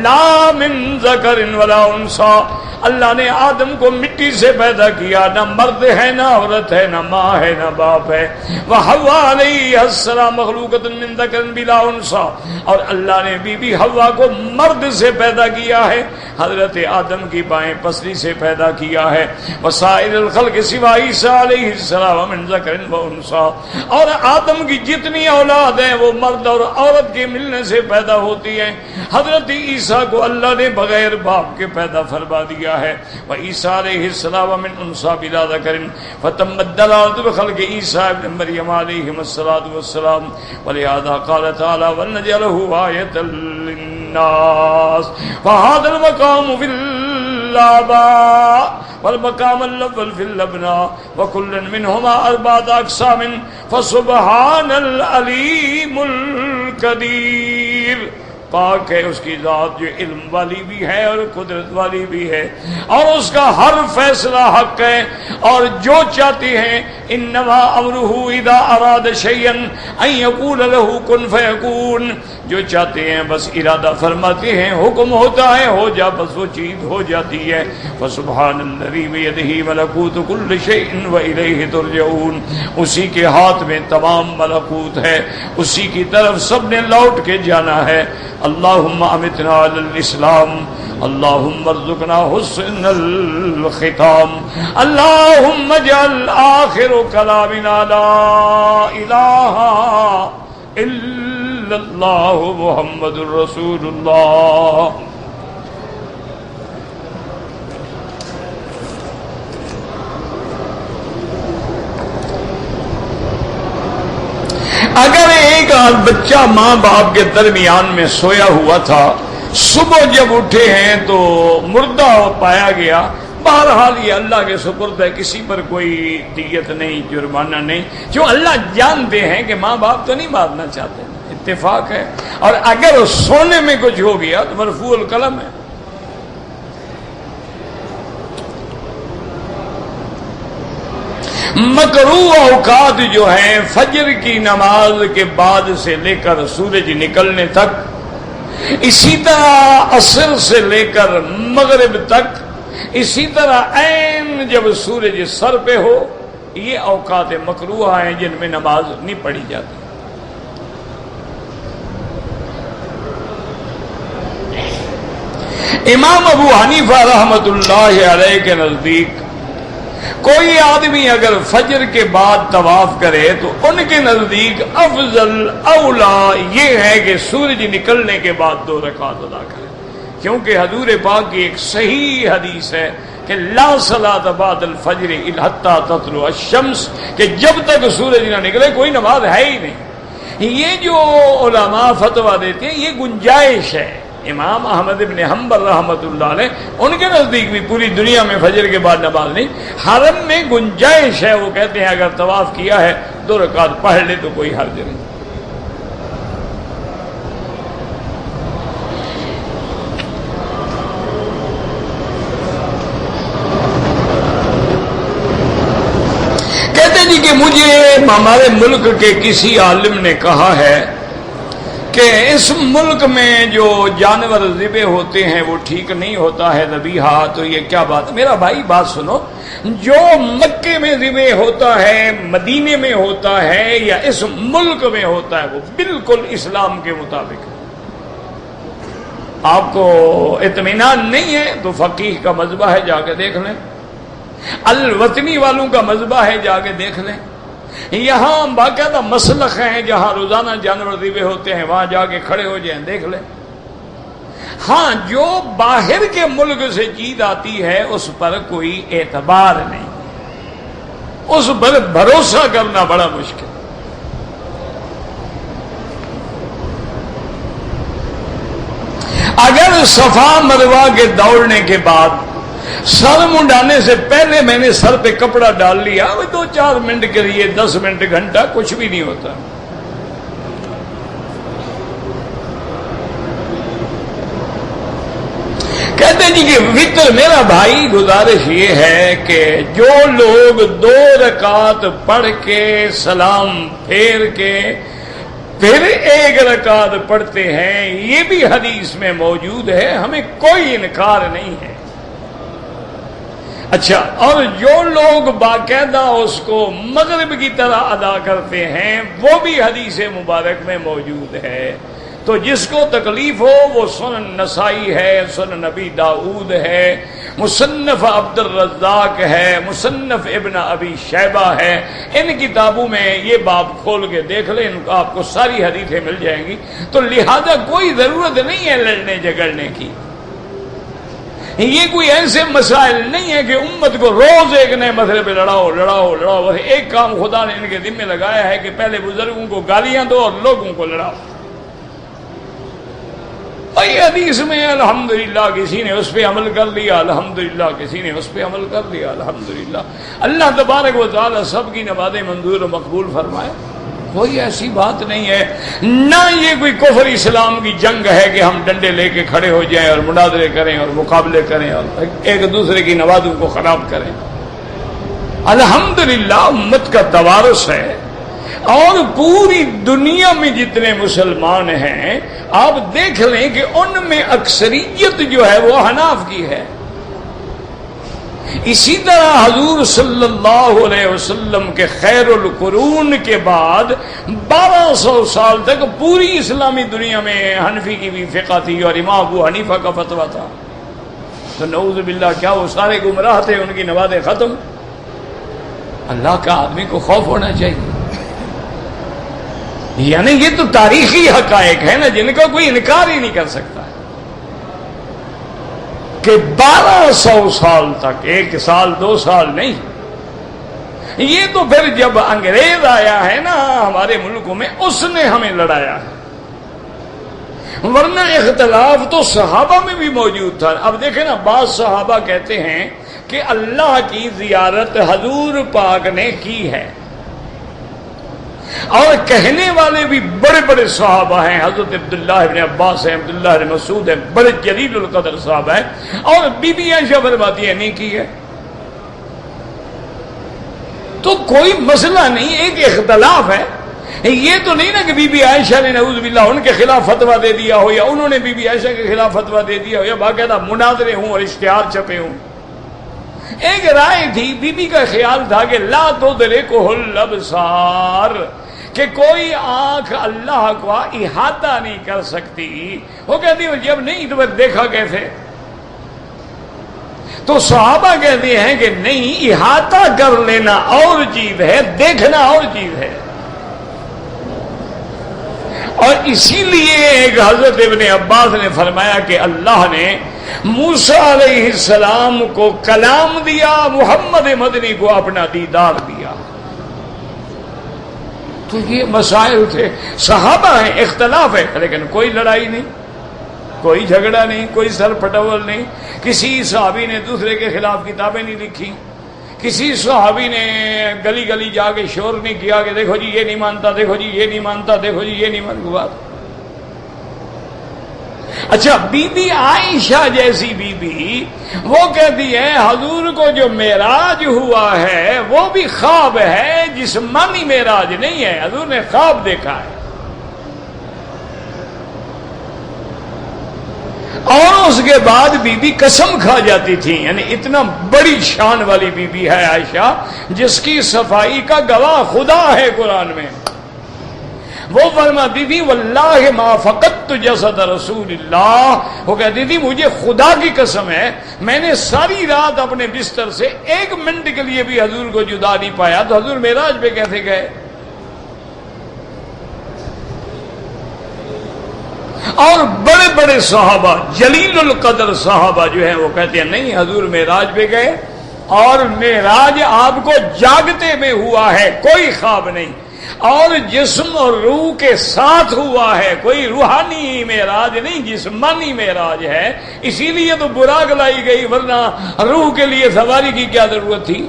S1: لا من ذكر ولا أنثى، اللہ نے آدم کو مٹی سے پیدا کیا، نہ مرد ہے نہ عورت ہے، نہ ماں ہے نہ باپ ہے۔ وحوا علیہ السلام مخلوقۃ من ذکر بلا انثى، اور اللہ نے بی بی حوا کو مرد سے پیدا کیا ہے، حضرت آدم کی بائیں پسلی سے پیدا کیا ہے۔ وسائر الخلق سوا عیسیٰ علیہ السلام من ذکر و انثى، اور آدم کی جتنی اولاد ہیں وہ مرد اور عورت کے ملنے سے پیدا ہوتی ہیں۔ حضرت عیسیٰ کو اللہ نے بغیر باپ کے پیدا فرما دیا ہے۔ وعیسیٰ علیہ السلام من انثى بلا ذکر، فتمت دلالۃ بخلق عیسیٰ ابن مریم علیہ السلام، ولہذا قال تعالی ولنجعلہ آیۃ للناس۔ وهذا المقام في الآباء والمقام الأول في الأبناء وكل منهما أربعة أقسام فسبحان العليم القدير۔ پاک ہے اس کی ذات جو علم والی بھی ہے اور قدرت والی بھی ہے، اور اس کا ہر فیصلہ حق ہے، اور جو چاہتے ہیں انما امرہ اذا اراد شیئا ان یقول له کن فیکون، جو چاہتے ہیں بس ارادہ فرماتے ہیں، حکم ہوتا ہے ہو جا، بس وہ چیز ہو جاتی ہے۔ فسبحان الذی بیدہ ملکوت کل شیء والیہ ترجعون، اسی کے ہاتھ میں تمام ملکوت ہے، اسی کی طرف سب نے لوٹ کے جانا ہے۔ اللہم امتنا علی الاسلام، اللہم ارزقنا حسن الختام، اللہم اجعل آخر کلامنا لا الہ الا اللہ محمد رسول اللہ۔ اگر ایک بچہ ماں باپ کے درمیان میں سویا ہوا تھا، صبح جب اٹھے ہیں تو مردہ پایا گیا، بہرحال یہ اللہ کے سپرد ہے، کسی پر کوئی دیت نہیں، جرمانہ نہیں، جو اللہ جانتے ہیں کہ ماں باپ تو نہیں مارنا چاہتے، اتفاق ہے۔ اور اگر سونے میں کچھ ہو گیا تو مرفوع القلم ہے۔ مکروہ اوقات جو ہیں فجر کی نماز کے بعد سے لے کر سورج نکلنے تک، اسی طرح عصر سے لے کر مغرب تک، اسی طرح عین جب سورج سر پہ ہو، یہ اوقات مکروہ ہیں جن میں نماز نہیں پڑھی جاتی۔ امام ابو حنیفہ رحمۃ اللہ علیہ کے نزدیک کوئی آدمی اگر فجر کے بعد طواف کرے تو ان کے نزدیک افضل اولا یہ ہے کہ سورج نکلنے کے بعد 2 رکعت ادا کرے، کیونکہ حضور پاک کی ایک صحیح حدیث ہے کہ لا صلاۃ بعد الفجر حتی تطلع الشمس، کہ جب تک سورج نہ نکلے کوئی نماز ہے ہی نہیں۔ یہ جو علماء فتویٰ دیتے ہیں یہ گنجائش ہے۔ امام احمد ابن حنبل رحمۃ اللہ علیہ ان کے نزدیک بھی پوری دنیا میں فجر کے بعد نماز نہیں، حرم میں گنجائش ہے، وہ کہتے ہیں اگر طواف کیا ہے 2 رکعت پڑھ لے تو کوئی حرج نہیں۔ کہتے جی کہ مجھے ہمارے ملک کے کسی عالم نے کہا ہے کہ اس ملک میں جو جانور ذبح ہوتے ہیں وہ ٹھیک نہیں ہوتا ہے ذبیحہ، تو یہ کیا بات؟ میرا بھائی بات سنو، جو مکے میں ذبح ہوتا ہے، مدینے میں ہوتا ہے یا اس ملک میں ہوتا ہے وہ بالکل اسلام کے مطابق ہے۔ آپ کو اطمینان نہیں ہے تو فقیہ کا مذہب ہے، جا کے دیکھ لیں۔ الوطنی والوں کا مذبح ہے، جا کے دیکھ لیں۔ یہاں باقاعدہ مسلخ ہیں جہاں روزانہ جانور ذبح ہوتے ہیں، وہاں جا کے کھڑے ہو جائیں، دیکھ لیں۔ ہاں جو باہر کے ملک سے چیز آتی ہے اس پر کوئی اعتبار نہیں، اس پر بھروسہ کرنا بڑا مشکل۔ اگر صفا مروہ کے دوڑنے کے بعد سر منڈانے سے پہلے میں نے سر پہ کپڑا ڈال لیا، وہ 2-4 منٹ کے لیے 10 منٹ گھنٹہ کچھ بھی نہیں ہوتا۔ کہتے ہیں جی کہ وطر میرا بھائی گزارش یہ ہے کہ جو لوگ 2 رکعت پڑھ کے سلام پھیر کے پھر 1 رکعت پڑھتے ہیں، یہ بھی حدیث میں موجود ہے، ہمیں کوئی انکار نہیں ہے۔ اچھا، اور جو لوگ باقاعدہ اس کو مغرب کی طرح ادا کرتے ہیں وہ بھی حدیث مبارک میں موجود ہے۔ تو جس کو تکلیف ہو وہ سنن نسائی ہے، سنن نبی داؤد ہے، مصنف عبد الرزاق ہے، مصنف ابن ابی شیبہ ہے، ان کتابوں میں یہ باب کھول کے دیکھ لیں، ان کو آپ کو ساری حدیثیں مل جائیں گی۔ تو لہذا کوئی ضرورت نہیں ہے لڑنے جھگڑنے کی۔ یہ کوئی ایسے مسائل نہیں ہے کہ امت کو روز ایک نئے مسئلے پہ لڑاؤ۔ ایک کام خدا نے ان کے ذمہ لگایا ہے کہ پہلے بزرگوں کو گالیاں دو اور لوگوں کو لڑاؤ۔ یہ حدیث میں الحمدللہ کسی نے اس پہ عمل کر لیا، الحمدللہ کسی نے اس پہ عمل کر لیا، الحمدللہ۔ اللہ تبارک و تعالی سب کی نمازیں منظور و مقبول فرمائے۔ کوئی ایسی بات نہیں ہے، نہ یہ کوئی کفر اسلام کی جنگ ہے کہ ہم ڈنڈے لے کے کھڑے ہو جائیں اور مناظرے کریں اور مقابلے کریں اور ایک دوسرے کی نمازوں کو خراب کریں۔ الحمدللہ امت کا توارث ہے، اور پوری دنیا میں جتنے مسلمان ہیں آپ دیکھ لیں کہ ان میں اکثریت جو ہے وہ حناف کی ہے۔ اسی طرح حضور صلی اللہ علیہ وسلم کے خیر القرون کے بعد 1200 سال تک پوری اسلامی دنیا میں حنفی کی بھی فقہ تھی اور امام ابو حنیفہ کا فتویٰ تھا۔ تو نعوذ باللہ کیا وہ سارے گمراہ تھے، ان کی نمازیں ختم؟ اللہ کا آدمی کو خوف ہونا چاہیے۔ یعنی یہ تو تاریخی حقائق ہے نا جن کا کوئی انکار ہی نہیں کر سکتا کہ 1200 سال تک، 1 سال 2 سال نہیں، یہ تو پھر جب انگریز آیا ہے نا ہمارے ملکوں میں اس نے ہمیں لڑایا ہے، ورنہ اختلاف تو صحابہ میں بھی موجود تھا۔ اب دیکھیں نا، بعض صحابہ کہتے ہیں کہ اللہ کی زیارت حضور پاک نے کی ہے، اور کہنے والے بھی بڑے بڑے صحابہ ہیں، حضرت عبداللہ ابن عباس ہیں، عبداللہ ابن مسعود ہیں، بڑے جلیل القدر صحابہ ہیں، اور بی بی عائشہ فرماتی ہے نہیں کی ہے۔ تو کوئی مسئلہ نہیں، ایک اختلاف ہے۔ یہ تو نہیں نا کہ بی بی عائشہ نے نعوذ باللہ ان کے خلاف فتویٰ دے دیا ہو، یا انہوں نے بی بی عائشہ کے خلاف فتویٰ دے دیا ہو، یا باقاعدہ مناظرے ہوں اور اشتہار چھپے ہوں۔ ایک رائے تھی، بی بی کا خیال تھا کہ لا تدرکہ الابصار، کہ کوئی آنکھ اللہ کو احاطہ نہیں کر سکتی۔ وہ کہتی ہے جب نہیں تو دیکھا کیسے؟ تو صحابہ کہتے ہیں کہ نہیں، احاطہ کر لینا اور چیز ہے، دیکھنا اور چیز ہے۔ اور اسی لیے ایک حضرت ابن عباس نے فرمایا کہ اللہ نے موسیٰ علیہ السلام کو کلام دیا، محمد مدنی کو اپنا دیدار دیا۔ تو یہ مسائل تھے، صحابہ ہیں، اختلاف ہے، لیکن کوئی لڑائی نہیں، کوئی جھگڑا نہیں، کوئی سر پھٹول نہیں۔ کسی صحابی نے دوسرے کے خلاف کتابیں نہیں لکھی، کسی صحابی نے گلی گلی جا کے شور نہیں کیا کہ دیکھو جی یہ نہیں مانتا، دیکھو جی یہ نہیں مانتا، دیکھو جی یہ نہیں مانتا۔ اچھا، بی بی عائشہ جیسی بی بی وہ کہتی ہے حضور کو جو معراج ہوا ہے وہ بھی خواب ہے، جسمانی معراج نہیں ہے، حضور نے خواب دیکھا ہے۔ اور اس کے بعد بی بی قسم کھا جاتی تھی، یعنی اتنا بڑی شان والی بی بی ہے عائشہ، جس کی صفائی کا گواہ خدا ہے قرآن میں۔ وہ فرماتی تھی واللہ ما فقدت جسد رسول اللہ، وہ کہتی تھی مجھے خدا کی قسم ہے میں نے ساری رات اپنے بستر سے 1 منٹ کے لیے بھی حضور کو جدا نہیں پایا، تو حضور معراج پہ کیسے گئے؟ اور بڑے بڑے صحابہ جلیل القدر صحابہ جو ہیں وہ کہتے ہیں نہیں حضور معراج پہ گئے، اور معراج آپ کو جاگتے میں ہوا ہے، کوئی خواب نہیں، اور جسم اور روح کے ساتھ ہوا ہے، کوئی روحانی معراج نہیں، جسمانی معراج ہے، اسی لیے تو براق لائی گئی، ورنہ روح کے لیے سواری کی کیا ضرورت تھی؟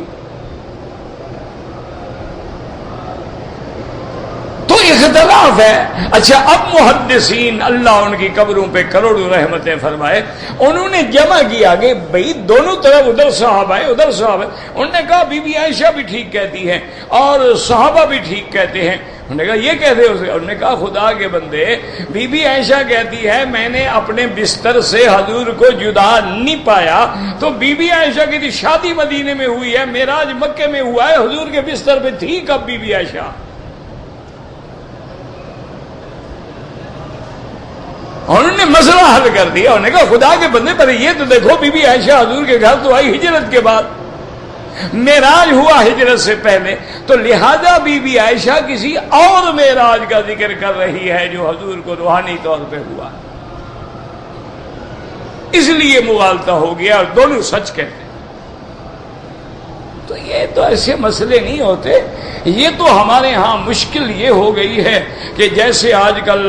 S1: تو اختلاف ہے۔ اچھا اب محدثین اللہ ان کی قبروں پہ کروڑوں رحمتیں فرمائے، انہوں نے جمع کیا کہ بھئی دونوں طرف ادھر صحابہ ہے ادھر صحابہ ہے، انہوں نے کہا بی بی عائشہ بھی ٹھیک کہتی ہے اور صحابہ بھی ٹھیک کہتے ہیں، انہوں نے کہا یہ کہتے ہیں اسے، انہوں نے کہا خدا کے بندے بی بی عائشہ کہتی ہے میں نے اپنے بستر سے حضور کو جدا نہیں پایا، تو بی بی عائشہ کی شادی مدینے میں ہوئی ہے، معراج مکے میں ہوا ہے، حضور کے بستر پہ تھی کب بی بی عائشہ؟ انہوں نے مسئلہ حل کر دیا، انہوں نے کہا خدا کے بندے پر یہ تو دیکھو بی بی عائشہ حضور کے گھر تو آئی ہجرت کے بعد، معراج ہوا ہجرت سے پہلے، تو لہذا بی بی عائشہ کسی اور معراج کا ذکر کر رہی ہے جو حضور کو روحانی طور پہ ہوا، اس لیے مغالطہ ہو گیا اور دونوں سچ کہتے ہیں۔ تو یہ تو ایسے مسئلے نہیں ہوتے، یہ تو ہمارے ہاں مشکل یہ ہو گئی ہے کہ جیسے آج کل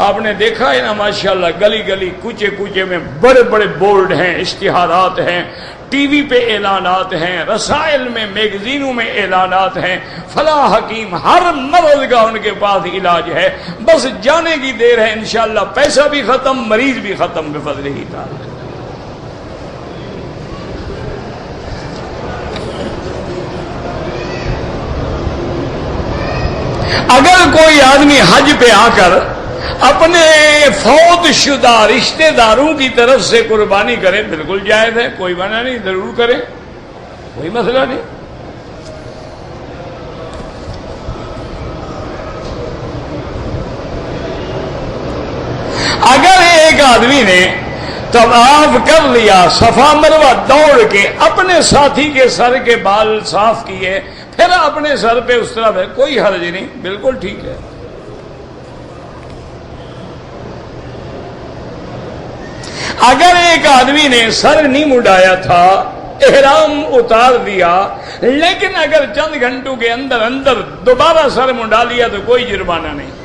S1: آپ نے دیکھا ہے نا ماشاءاللہ گلی گلی کوچے کوچے میں بڑے بڑے بورڈ ہیں، اشتہارات ہیں، ٹی وی پہ اعلانات ہیں، رسائل میں میگزینوں میں اعلانات ہیں، فلاں حکیم ہر مرض کا ان کے پاس علاج ہے، بس جانے کی دیر ہے انشاءاللہ، پیسہ بھی ختم مریض بھی ختم بفضل ہی تعالی۔ اگر کوئی آدمی حج پہ آ کر اپنے فوت شدہ رشتہ داروں کی طرف سے قربانی کرے بالکل جائز ہے، کوئی منع نہیں، ضرور کرے، کوئی مسئلہ نہیں۔ اگر ایک آدمی نے طواف کر لیا صفا مروہ دوڑ کے اپنے ساتھی کے سر کے بال صاف کیے پھر اپنے سر پہ اس طرف ہے، کوئی حرج نہیں، بالکل ٹھیک ہے۔ اگر ایک آدمی نے سر نہیں مڈایا تھا، احرام اتار دیا، لیکن اگر چند گھنٹوں کے اندر اندر دوبارہ سر منڈا لیا تو کوئی جرمانہ نہیں۔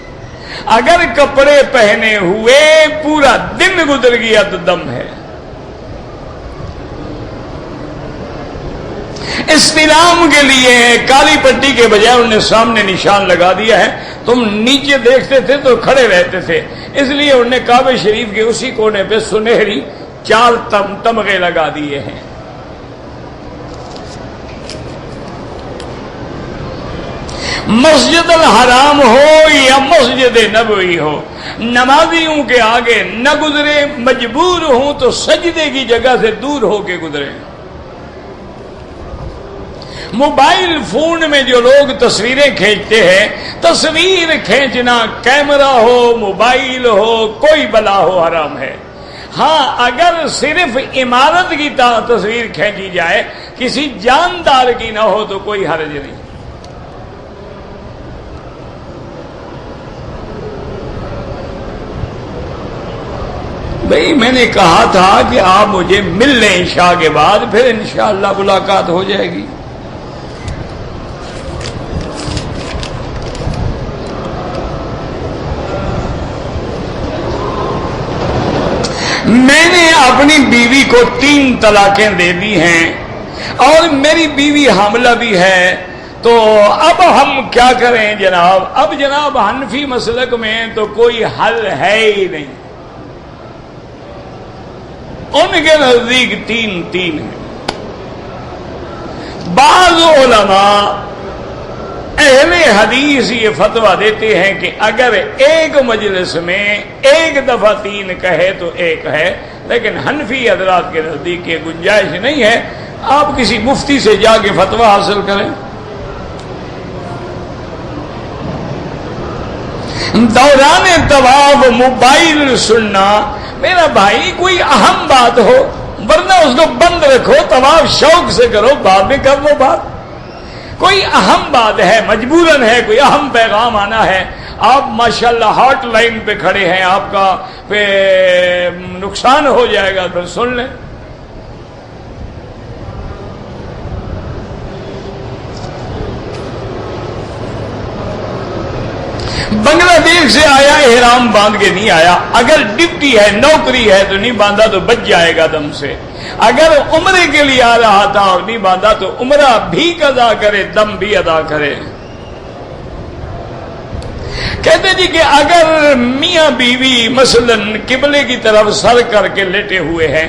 S1: اگر کپڑے پہنے ہوئے پورا دن گزر گیا تو دم ہے۔ استلام کے لیے کالی پٹی کے بجائے انہوں نے سامنے نشان لگا دیا ہے، تم نیچے دیکھتے تھے تو کھڑے رہتے تھے، اس لیے انہوں نے کعبہ شریف کے اسی کونے پہ سنہری 4 تمغے لگا دیے ہیں۔ مسجد الحرام ہو یا مسجد نبوی ہو، نمازیوں کے آگے نہ گزرے، مجبور ہوں تو سجدے کی جگہ سے دور ہو کے گزرے۔ موبائل فون میں جو لوگ تصویریں کھینچتے ہیں، تصویر کھینچنا کیمرہ ہو موبائل ہو کوئی بلا ہو حرام ہے۔ ہاں اگر صرف عمارت کی تصویر کھینچی جائے کسی جاندار کی نہ ہو تو کوئی حرج نہیں۔ بھئی میں نے کہا تھا کہ آپ مجھے مل لیں عشاء کے بعد، پھر انشاءاللہ ملاقات ہو جائے گی۔ میں نے اپنی بیوی کو 3 طلاقیں دے دی ہیں اور میری بیوی حاملہ بھی ہے، تو اب ہم کیا کریں جناب؟ اب جناب حنفی مسلک میں تو کوئی حل ہے ہی نہیں، ان کے نزدیک 3 ہیں۔ بعض علماء اہل حدیث یہ فتویٰ دیتے ہیں کہ اگر ایک مجلس میں ایک دفعہ 3 کہے تو 1 ہے، لیکن حنفی حضرات کے نزدیک یہ گنجائش نہیں ہے، آپ کسی مفتی سے جا کے فتویٰ حاصل کریں۔ دوران طواف موبائل سننا، میرا بھائی کوئی اہم بات ہو، ورنہ اس کو بند رکھو، طواف شوق سے کرو، بعد میں کر لو بات۔ کوئی اہم بات ہے، مجبوراً ہے، کوئی اہم پیغام آنا ہے، آپ ماشاءاللہ ہاٹ لائن پہ کھڑے ہیں، آپ کا نقصان ہو جائے گا، پھر سن لیں۔ بنگلہ دیش سے آیا، احرام باندھ کے نہیں آیا، اگر ڈپٹی ہے، نوکری ہے تو نہیں باندھا تو بچ جائے گا دم سے، اگر عمرے کے لیے آ رہا تھا اور نہیں باندھا تو عمرہ بھی قضا کرے، دم بھی ادا کرے۔ کہتے جی کہ اگر میاں بیوی مثلا قبلے کی طرف سر کر کے لیٹے ہوئے ہیں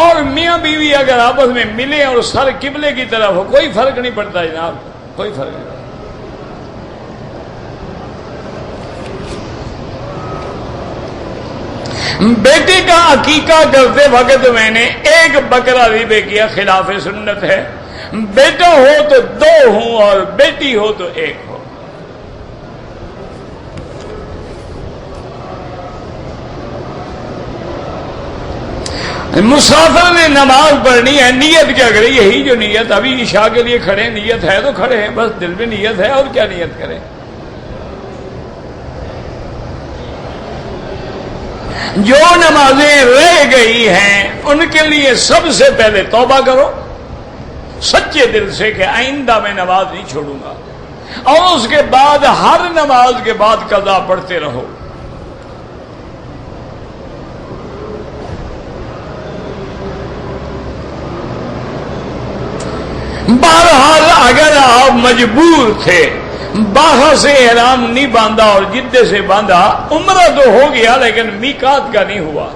S1: اور میاں بیوی اگر آپس میں ملے اور سر قبلے کی طرف ہو، کوئی فرق نہیں پڑتا جناب، کوئی فرق نہیں پڑتا۔ بیٹے کا عقیقہ کرتے وقت میں نے ایک بکرا ذبح کیا، خلاف سنت ہے۔ بیٹا ہو تو 2 ہوں اور بیٹی ہو تو 1 ہو۔ مسافر نے نماز پڑھنی ہے، نیت کیا کرے؟ یہی جو نیت، ابھی عشاء کے لیے کھڑے، نیت ہے تو کھڑے ہیں، بس دل میں نیت ہے، اور کیا نیت کریں؟ جو نمازیں رہ گئی ہیں ان کے لیے سب سے پہلے توبہ کرو سچے دل سے کہ آئندہ میں نماز نہیں چھوڑوں گا، اور اس کے بعد ہر نماز کے بعد قضا پڑھتے رہو۔ بہرحال اگر آپ مجبور تھے، باہر سے احرام نہیں باندھا اور جدے سے باندھا، عمرہ تو ہو گیا لیکن میقات کا نہیں ہوا۔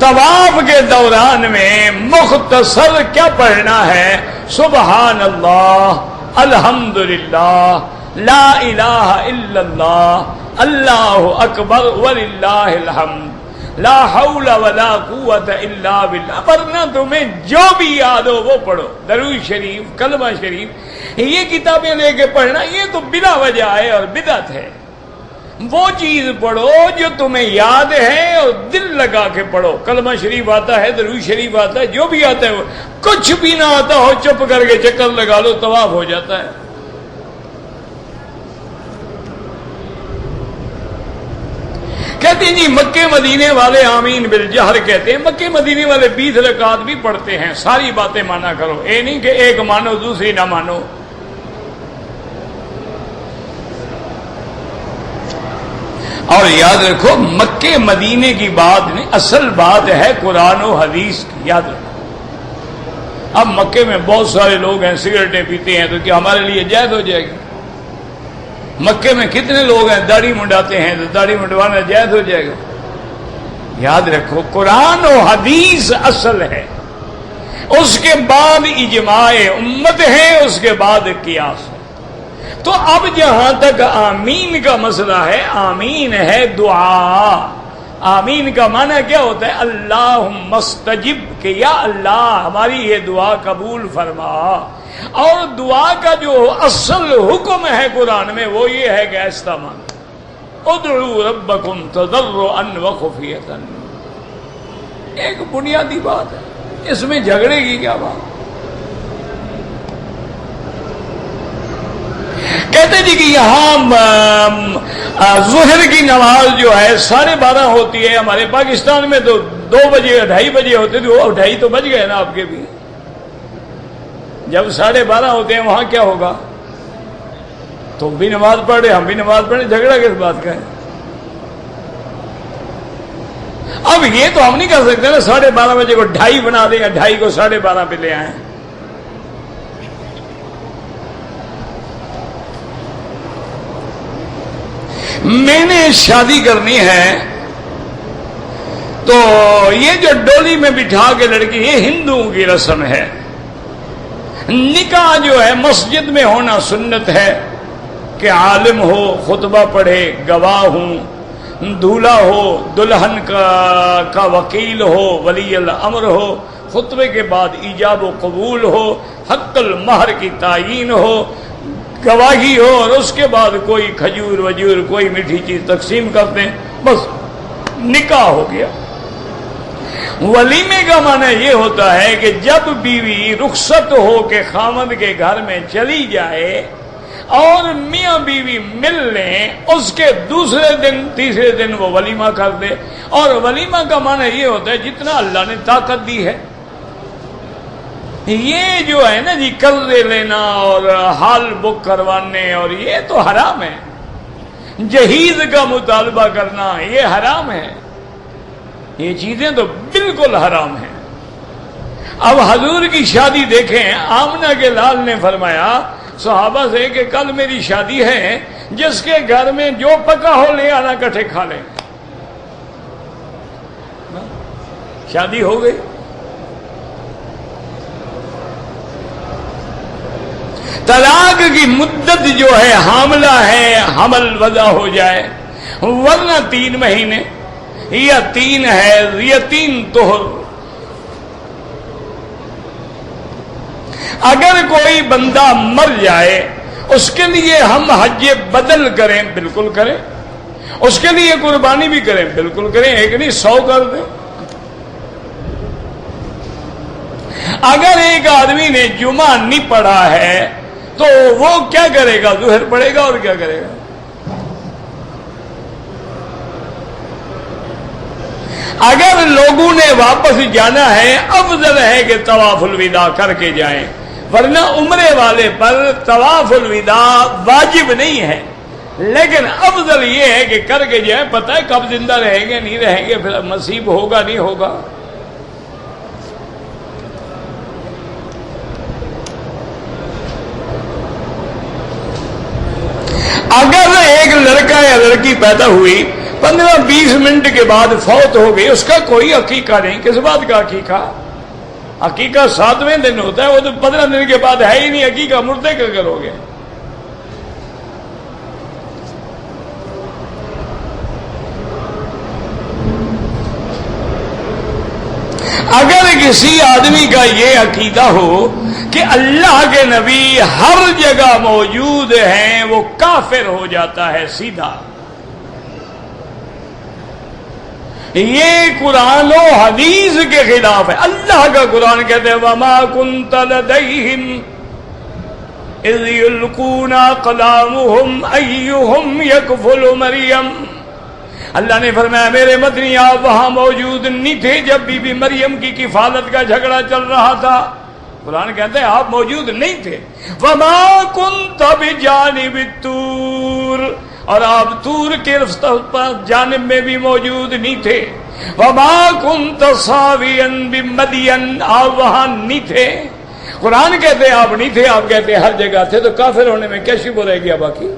S1: طواف کے دوران میں مختصر کیا پڑھنا ہے؟ سبحان اللہ، الحمدللہ، لا الہ الا اللہ، اللہ اکبر وللہ الحمد، لا حول ولا قوت الا باللہ۔ ورنہ تمہیں جو بھی یاد ہو وہ پڑھو، درود شریف، کلمہ شریف، یہ کتابیں لے کے پڑھنا یہ تو بلا وجہ ہے اور بدعت ہے۔ وہ چیز پڑھو جو تمہیں یاد ہے اور دل لگا کے پڑھو۔ کلمہ شریف آتا ہے، درود شریف آتا ہے، جو بھی آتا ہے، کچھ بھی نہ آتا ہو چپ کر کے چکر لگا لو، طواف ہو جاتا ہے۔ کہتے ہیں جی مکے مدینے والے آمین بالجہر کہتے ہیں، مکے مدینے والے 20 رکعات بھی پڑھتے ہیں۔ ساری باتیں مانا کرو، یہ نہیں کہ ایک مانو دوسری نہ مانو۔ اور یاد رکھو مکے مدینے کی بات نہیں، اصل بات ہے قرآن و حدیث کی، یاد رکھو۔ اب مکے میں بہت سارے لوگ ہیں سگریٹیں پیتے ہیں، تو کیا ہمارے لیے جائز ہو جائے گی؟ مکے میں کتنے لوگ ہیں داڑھی منڈاتے ہیں، تو داڑھی منڈوانا جائز ہو جائے گا؟ یاد رکھو قرآن و حدیث اصل ہے، اس کے بعد اجماع امت ہے، اس کے بعد قیاس ہے۔ تو اب جہاں تک آمین کا مسئلہ ہے، آمین ہے دعا۔ آمین کا معنی کیا ہوتا ہے؟ اللہم استجب، کہ یا اللہ ہماری یہ دعا قبول فرما۔ اور دعا کا جو اصل حکم ہے قرآن میں وہ یہ ہے کہ ایسا مانگو، ادعوا ربکم تضرعا وخفیۃ۔ ایک بنیادی بات ہے، اس میں جھگڑے کی کیا بات؟ کہتے جی کہ یہاں ظہر کی نماز جو ہے 12:30 ہوتی ہے، ہمارے پاکستان میں تو 2 بجے 2:30 بجے ہوتے تھے، 2:30 تو بج گئے نا آپ کے بھی۔ جب 12:30 ہوتے ہیں وہاں کیا ہوگا؟ تم بھی نماز پڑھ رہے، ہم بھی نماز پڑھ رہے، جھگڑا کس بات کا ہے؟ اب یہ تو ہم نہیں کر سکتے نا 12:30 بجے کو 2:30 بنا دیں یا 2:30 کو 12:30 پہ لے آئیں۔ میں نے شادی کرنی ہے تو یہ جو ڈولی میں بٹھا کے لڑکی، یہ ہندوؤں کی رسم ہے۔ نکاح جو ہے مسجد میں ہونا سنت ہے کہ عالم ہو، خطبہ پڑھے، گواہ ہوں، دولہا ہو، دلہن کا وکیل ہو، ولی الامر ہو، خطبے کے بعد ایجاب و قبول ہو، حق المہر کی تعین ہو، گواہی ہو، اور اس کے بعد کوئی کھجور وجور کوئی میٹھی چیز تقسیم کرتے ہیں، بس نکاح ہو گیا۔ ولیمے کا معنی یہ ہوتا ہے کہ جب بیوی رخصت ہو کے خامد کے گھر میں چلی جائے اور میاں بیوی مل لیں، اس کے دوسرے دن تیسرے دن وہ ولیمہ کر دے۔ اور ولیمہ کا معنی یہ ہوتا ہے جتنا اللہ نے طاقت دی ہے۔ یہ جو ہے نا جی قرضے لینا اور ہال بک کروانے اور یہ تو حرام ہے، جہیز کا مطالبہ کرنا یہ حرام ہے، یہ چیزیں تو بالکل حرام ہیں۔ اب حضور کی شادی دیکھیں، آمنہ کے لال نے فرمایا صحابہ سے کہ کل میری شادی ہے، جس کے گھر میں جو پکا ہو لے آنا، کٹھے کھا لیں۔ شادی ہو گئی۔ طلاق کی مدت جو ہے حاملہ ہے، حمل وضع ہو جائے، ورنہ 3 مہینے یا 3 حیض یا 3 طہر۔ اگر کوئی بندہ مر جائے اس کے لیے ہم حج بدل کریں، بالکل کریں، اس کے لیے قربانی بھی کریں، بالکل کریں، ایک نہیں 100 کر دیں۔ اگر ایک آدمی نے جمعہ نہیں پڑھا ہے تو وہ کیا کرے گا؟ ظہر پڑھے گا اور کیا کرے گا؟ اگر لوگوں نے واپس جانا ہے، افضل ہے کہ طواف الوداع کر کے جائیں، ورنہ عمرے والے پر طواف الوداع واجب نہیں ہے، لیکن افضل یہ ہے کہ کر کے جائیں، پتہ ہے کب زندہ رہیں گے نہیں رہیں گے، پھر نصیب ہوگا نہیں ہوگا۔ اگر ایک لڑکا یا لڑکی پیدا ہوئی 15-20 منٹ کے بعد فوت ہو گئی، اس کا کوئی عقیقہ نہیں، کس بات کا عقیقہ؟ عقیقہ 7ویں دن ہوتا ہے، وہ تو 15 دن کے بعد ہے ہی نہیں، عقیقہ مردے کا کرو گے۔ اگر کسی آدمی کا یہ عقیدہ ہو کہ اللہ کے نبی ہر جگہ موجود ہیں، وہ کافر ہو جاتا ہے سیدھا۔ یہ قرآن و حدیث کے خلاف ہے۔ اللہ کا قرآن کہتے ہیں وَمَا كُنْتَ لَدَيْهِمْ إِذْ يُلْقُونَ أَقْلَامُهُمْ أَيُّهُمْ يَكْفُلُ مَرْيَمَ۔ اللہ نے فرمایا میرے مدنی آپ وہاں موجود نہیں تھے جب بی بی مریم کی کفالت کا جھگڑا چل رہا تھا۔ قرآن کہتے ہیں آپ موجود نہیں تھے۔ وَمَا كُنْتَ بِجَانِبِ الطُّورِ، اور آپ طور کے جانب میں بھی موجود نہیں تھے۔ وَمَا كُنْتَ صَاوِيًا بِمَدْيَنَ، آپ وہاں نہیں تھے۔ قرآن کہتے ہیں آپ نہیں تھے، آپ کہتے ہیں ہر جگہ تھے، تو کافر ہونے میں کیا شبہ رہ گیا باقی؟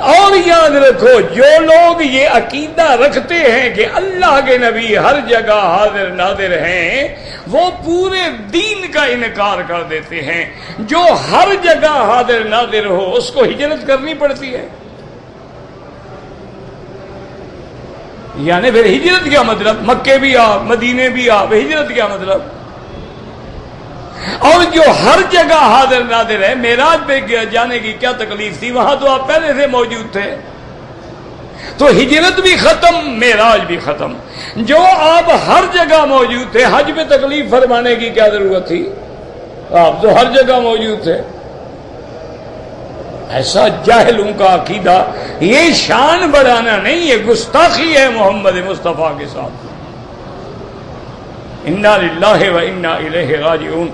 S1: اور یاد رکھو جو لوگ یہ عقیدہ رکھتے ہیں کہ اللہ کے نبی ہر جگہ حاضر ناظر ہیں، وہ پورے دین کا انکار کر دیتے ہیں۔ جو ہر جگہ حاضر ناظر ہو اس کو ہجرت کرنی پڑتی ہے، یعنی پھر ہجرت کیا مطلب؟ مکے بھی آپ، مدینے بھی آپ، ہجرت کیا مطلب؟ اور جو ہر جگہ حاضر ناظر ہے، معراج پہ جانے کی کیا تکلیف تھی؟ وہاں تو آپ پہلے سے موجود تھے، تو ہجرت بھی ختم، معراج بھی ختم۔ جو آپ ہر جگہ موجود تھے، حج پہ تکلیف فرمانے کی کیا ضرورت تھی؟ آپ تو ہر جگہ موجود تھے۔ ایسا جاہلوں کا عقیدہ، یہ شان بڑھانا نہیں، یہ گستاخی ہے محمد مصطفیٰ کے ساتھ۔ انا للہ و انا الیہ راجعون۔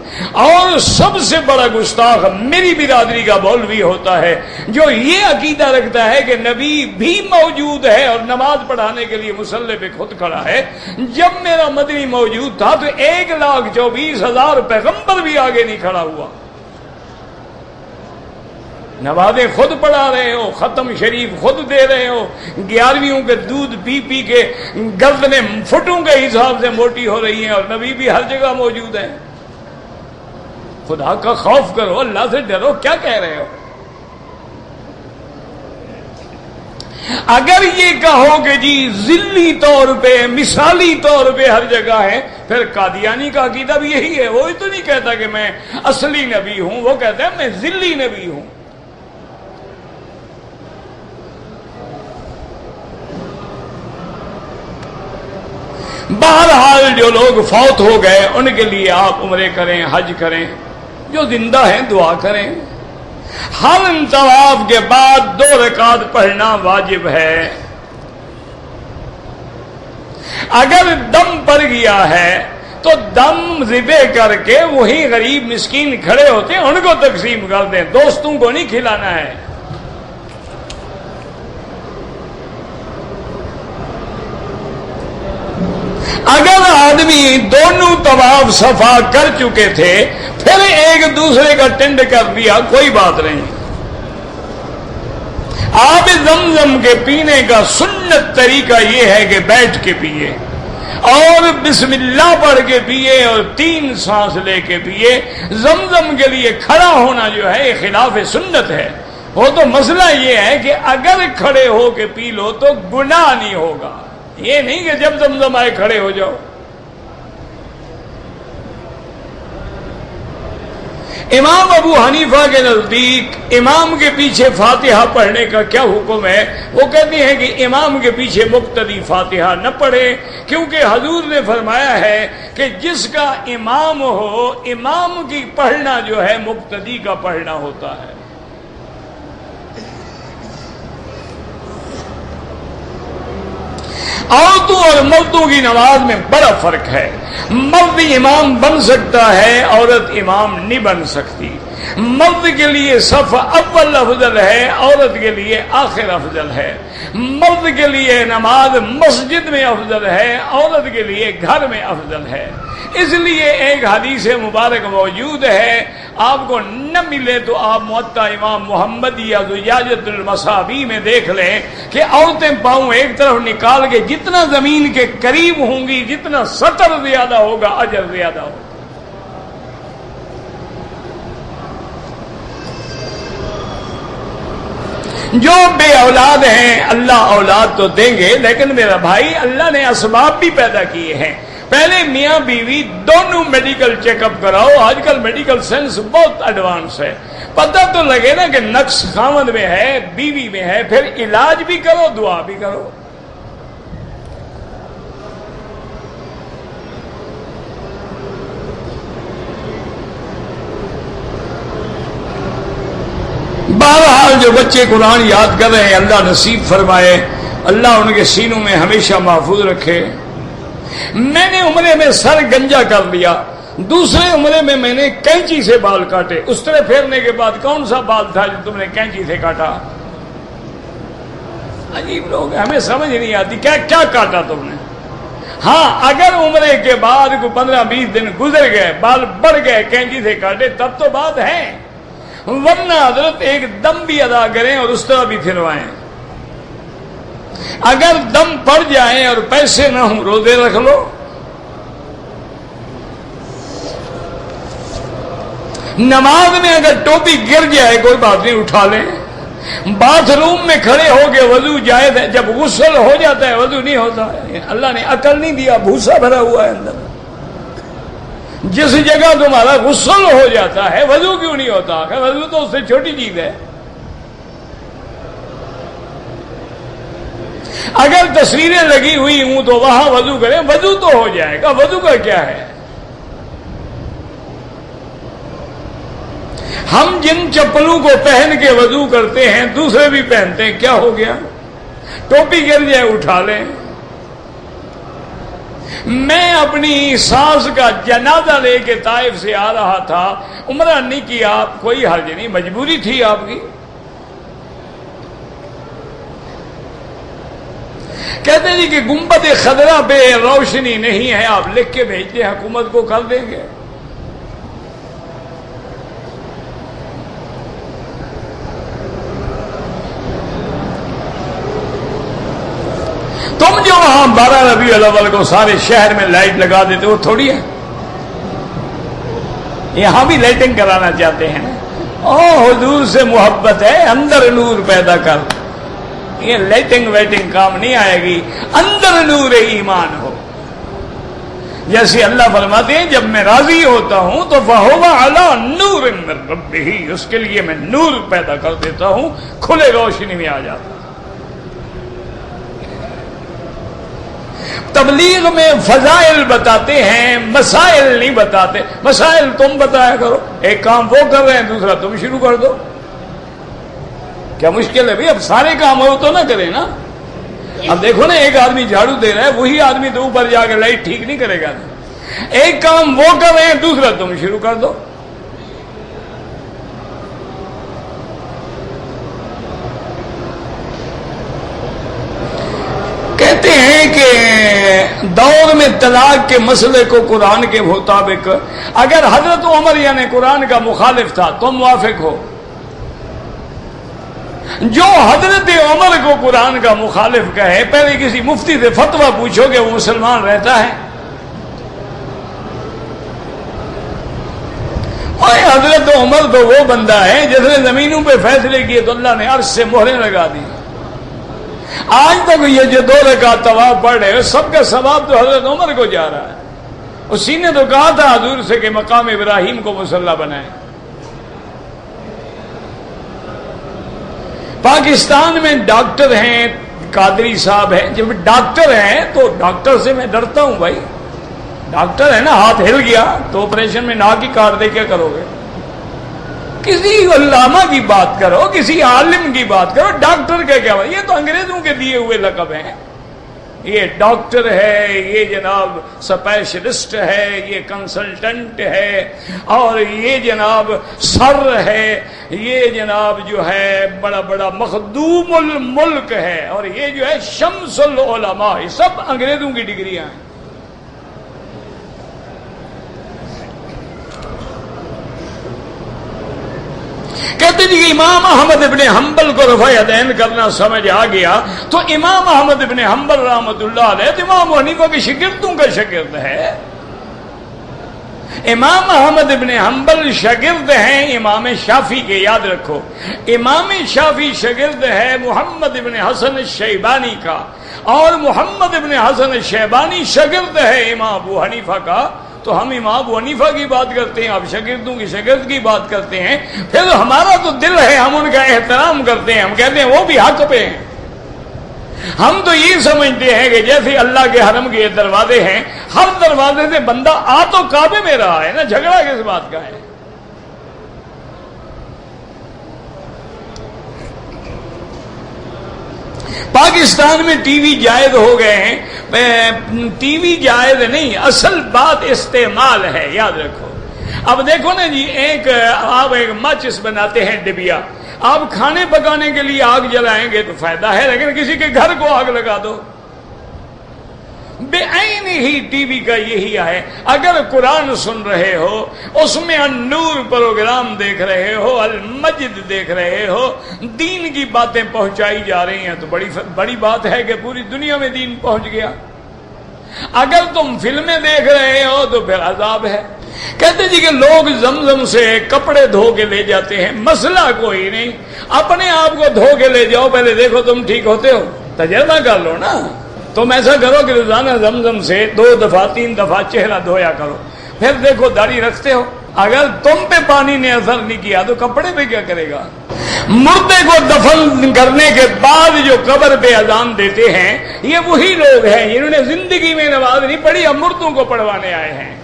S1: اور سب سے بڑا گستاخ میری برادری کا مولوی ہوتا ہے جو یہ عقیدہ رکھتا ہے کہ نبی بھی موجود ہے اور نماز پڑھانے کے لیے مصلی پہ خود کھڑا ہے۔ جب میرا مدنی موجود تھا تو 1,24,000 پیغمبر بھی آگے نہیں کھڑا ہوا۔ نمازیں خود پڑھا رہے ہو، ختم شریف خود دے رہے ہو، 11ویں کے دودھ پی پی کے گردنیں فٹوں کے حساب سے موٹی ہو رہی ہیں، اور نبی بھی ہر جگہ موجود ہیں۔ خدا کا خوف کرو، اللہ سے ڈرو، کیا کہہ رہے ہو؟ اگر یہ کہو کہ جی ذلی طور پہ، مثالی طور پہ ہر جگہ ہے، پھر قادیانی کا عقیدہ بھی یہی ہے، وہی تو نہیں کہتا کہ میں اصلی نبی ہوں، وہ کہتا ہے میں ذلی نبی ہوں۔ بہرحال جو لوگ فوت ہو گئے ان کے لیے آپ عمرے کریں، حج کریں، جو زندہ ہیں دعا کریں۔ ہر طواف کے بعد 2 رکعت پڑھنا واجب ہے۔ اگر دم پڑ گیا ہے تو دم ذبح کر کے وہی غریب مسکین کھڑے ہوتے ہیں ان کو تقسیم کر دیں، دوستوں کو نہیں کھلانا ہے۔ اگر آدمی دونوں طواف صفا کر چکے تھے پھر ایک دوسرے کا ٹنڈ کر دیا، کوئی بات نہیں۔ آب زمزم کے پینے کا سنت طریقہ یہ ہے کہ بیٹھ کے پیئے اور بسم اللہ پڑھ کے پیئے اور 3 سانس لے کے پیئے۔ زمزم کے لیے کھڑا ہونا جو ہے یہ خلاف سنت ہے۔ وہ تو مسئلہ یہ ہے کہ اگر کھڑے ہو کے پی لو تو گناہ نہیں ہوگا، یہ نہیں کہ جب زمزم آئے کھڑے ہو جاؤ۔ امام ابو حنیفہ کے نزدیک امام کے پیچھے فاتحہ پڑھنے کا کیا حکم ہے؟ وہ کہتے ہیں کہ امام کے پیچھے مقتدی فاتحہ نہ پڑھے، کیونکہ حضور نے فرمایا ہے کہ جس کا امام ہو، امام کی پڑھنا جو ہے مقتدی کا پڑھنا ہوتا ہے۔ عورتوں اور مردوں کی نماز میں بڑا فرق ہے۔ مرد امام بن سکتا ہے، عورت امام نہیں بن سکتی۔ مرد کے لیے صف اول افضل ہے، عورت کے لیے آخر افضل ہے۔ مرد کے لیے نماز مسجد میں افضل ہے، عورت کے لیے گھر میں افضل ہے۔ اس لیے ایک حدیث مبارک موجود ہے، آپ کو نہ ملے تو آپ موطا امام محمد یا زجاجۃ المصابیح میں دیکھ لیں کہ عورتیں پاؤں ایک طرف نکال کے جتنا زمین کے قریب ہوں گی، جتنا سطر زیادہ ہوگا اجر زیادہ ہوگا۔ جو بے اولاد ہیں اللہ اولاد تو دیں گے، لیکن میرا بھائی اللہ نے اسباب بھی پیدا کیے ہیں۔ پہلے میاں بیوی دونوں میڈیکل چیک اپ کراؤ، آج کل میڈیکل سائنس بہت ایڈوانس ہے، پتہ تو لگے نا کہ نقص خاوند میں ہے، بیوی میں ہے، پھر علاج بھی کرو، دعا بھی کرو۔ بہرحال جو بچے قرآن یاد کر رہے ہیں اللہ نصیب فرمائے، اللہ ان کے سینوں میں ہمیشہ محفوظ رکھے۔ میں نے عمرے میں سر گنجا کر لیا، دوسرے عمرے میں میں نے کینچی سے بال کاٹے، اس طرح پھیرنے کے بعد کون سا بال تھا جو تم نے کینچی سے کاٹا؟ عجیب لوگ، ہمیں سمجھ نہیں آتی کیا کیا کاٹا تم نے۔ ہاں اگر عمرے کے بعد کوئی 15-20 دن گزر گئے، بال بڑھ گئے، کینچی سے کاٹے، تب تو بات ہے، ورنہ حضرت ایک دم بھی ادا کریں اور اس طرح بھی پھروائیں۔ اگر دم پڑ جائیں اور پیسے نہ ہوں روزے رکھ لو۔ نماز میں اگر ٹوپی گر جائے کوئی بات نہیں، اٹھا لیں۔ باتھ روم میں کھڑے ہو کے وضو جائز ہے، جب غسل ہو جاتا ہے وضو نہیں ہوتا ہے۔ اللہ نے عقل نہیں دیا، بھوسا بھرا ہوا ہے اندر۔ جس جگہ تمہارا غسل ہو جاتا ہے وضو کیوں نہیں ہوتا؟ کہ وضو تو اس سے چھوٹی چیز ہے۔ اگر تصویریں لگی ہوئی ہوں تو وہاں وضو کریں، وضو تو ہو جائے گا، وضو کا کیا ہے؟ ہم جن چپلوں کو پہن کے وضو کرتے ہیں دوسرے بھی پہنتے ہیں، کیا ہو گیا؟ ٹوپی گر جائے اٹھا لیں۔ میں اپنی ساس کا جنازہ لے کے طائف سے آ رہا تھا، عمرہ نہیں کیا، کوئی حرج نہیں، مجبوری تھی آپ کی۔ کہتے ہیں جی کہ گنبد خضرا پہ روشنی نہیں ہے، آپ لکھ کے بھیجتے، حکومت کو کر دیں گے۔ تم جو وہاں 12 ربیع الاول کو سارے شہر میں لائٹ لگا دیتے وہ تھوڑی ہے، یہاں بھی لائٹنگ کرانا چاہتے ہیں۔ او حضور سے محبت ہے، اندر نور پیدا کر، یہ لائٹنگ ویٹنگ کام نہیں آئے گی، اندر نور ایمان ہو۔ جیسے اللہ فرماتے ہیں جب میں راضی ہوتا ہوں تو فَهُوَ عَلَىٰ نُورٍ مِّن رَبِّهِ، اس کے لیے میں نور پیدا کر دیتا ہوں، کھلے روشنی میں آ جاتا ہوں۔ تبلیغ میں فضائل بتاتے ہیں، مسائل نہیں بتاتے۔ مسائل تم بتایا کرو، ایک کام وہ کر رہے ہیں دوسرا تم شروع کر دو، کیا مشکل ہے بھائی؟ اب سارے کام ہو تو نہ کریں نا۔ اب دیکھو نا، ایک آدمی جھاڑو دے رہا ہے، وہی آدمی تو اوپر جا کے لائٹ ٹھیک نہیں کرے گا۔ ایک کام وہ کر رہے ہیں دوسرا تم شروع کر دو۔ کہتے ہیں کہ دور میں طلاق کے مسئلے کو قرآن کے مطابق اگر حضرت عمر یعنی قرآن کا مخالف تھا تو موافق ہو، جو حضرت عمر کو قرآن کا مخالف کہے، پہلے کسی مفتی سے فتویٰ پوچھو کہ وہ مسلمان رہتا ہے؟ اور حضرت عمر تو وہ بندہ ہے جس نے زمینوں پہ فیصلے کیے تو اللہ نے عرش سے مہریں لگا دی۔ آج تک یہ جو 2 رکعت طواف پڑھ رہے سب کا ثواب تو حضرت عمر کو جا رہا ہے۔ اسی نے تو کہا تھا حضور سے کہ مقام ابراہیم کو مصلی بنائے۔ پاکستان میں ڈاکٹر ہیں، قادری صاحب ہیں، جب ڈاکٹر ہیں تو ڈاکٹر سے میں ڈرتا ہوں بھائی۔ ڈاکٹر ہے نا، ہاتھ ہل گیا تو آپریشن میں ناک ہی کاٹ دے، کیا کرو گے؟ کسی علامہ کی بات کرو، کسی عالم کی بات کرو، ڈاکٹر کا کیا؟ یہ تو انگریزوں کے دیے ہوئے لقب ہیں۔ یہ ڈاکٹر ہے، یہ جناب اسپیشلسٹ ہے، یہ کنسلٹنٹ ہے، اور یہ جناب سر ہے، یہ جناب جو ہے بڑا بڑا مخدوم الملک ہے، اور یہ جو ہے شمس العلماء، یہ سب انگریزوں کی ڈگریاں ہیں۔ کہتے جی امام احمد ابن حنبل کو رفع یدین کرنا سمجھ آ گیا تو امام احمد ابن حنبل رحمۃ اللہ علیہ تو امام حنیفہ کے شاگردوں کا شاگرد ہے۔ امام احمد ابن حنبل شاگرد ہیں امام شافعی کے، یاد رکھو۔ امام شافعی شاگرد ہے محمد ابن حسن الشیبانی کا، اور محمد ابن حسن الشیبانی شاگرد ہے امام ابو حنیفہ کا۔ تو ہم امام ابو حنیفہ کی بات کرتے ہیں، آپ شاگردوں کی شاگرد کی بات کرتے ہیں، پھر ہمارا تو دل ہے، ہم ان کا احترام کرتے ہیں، ہم کہتے ہیں وہ بھی حق پہ ہیں۔ ہم تو یہ سمجھتے ہیں کہ جیسے اللہ کے حرم کے دروازے ہیں، ہر دروازے سے بندہ آ تو کعبے میں رہا ہے نا، جھگڑا کس بات کا ہے؟ پاکستان میں ٹی وی جائز ہو گئے ہیں، ٹی وی جائز نہیں، اصل بات استعمال ہے، یاد رکھو۔ اب دیکھو نا جی، آپ ایک ماچس بناتے ہیں ڈبیا، آپ کھانے پکانے کے لیے آگ جلائیں گے تو فائدہ ہے، لیکن کسی کے گھر کو آگ لگا دو۔ بے عین ہی ٹی وی کا یہی ہے، اگر قرآن سن رہے ہو، اس میں النور پروگرام دیکھ رہے ہو، المجد دیکھ رہے ہو، دین کی باتیں پہنچائی جا رہی ہیں تو بڑی بات ہے کہ پوری دنیا میں دین پہنچ گیا۔ اگر تم فلمیں دیکھ رہے ہو تو پھر عذاب ہے۔ کہتے جی کہ لوگ زمزم سے کپڑے دھو کے لے جاتے ہیں، مسئلہ کوئی نہیں، اپنے آپ کو دھو کے لے جاؤ، پہلے دیکھو تم ٹھیک ہوتے ہو، تجربہ کر لو نا۔ تم ایسا کرو کہ روزانہ زمزم سے 2 دفعہ 3 دفعہ چہرہ دھویا کرو، پھر دیکھو داڑھی رکھتے ہو، اگر تم پہ پانی نے اثر نہیں کیا تو کپڑے پہ کیا کرے گا؟ مردے کو دفن کرنے کے بعد جو قبر پہ اذان دیتے ہیں، یہ وہی لوگ ہیں جنہوں نے زندگی میں نماز نہیں پڑھی، اب مردوں کو پڑھوانے آئے ہیں۔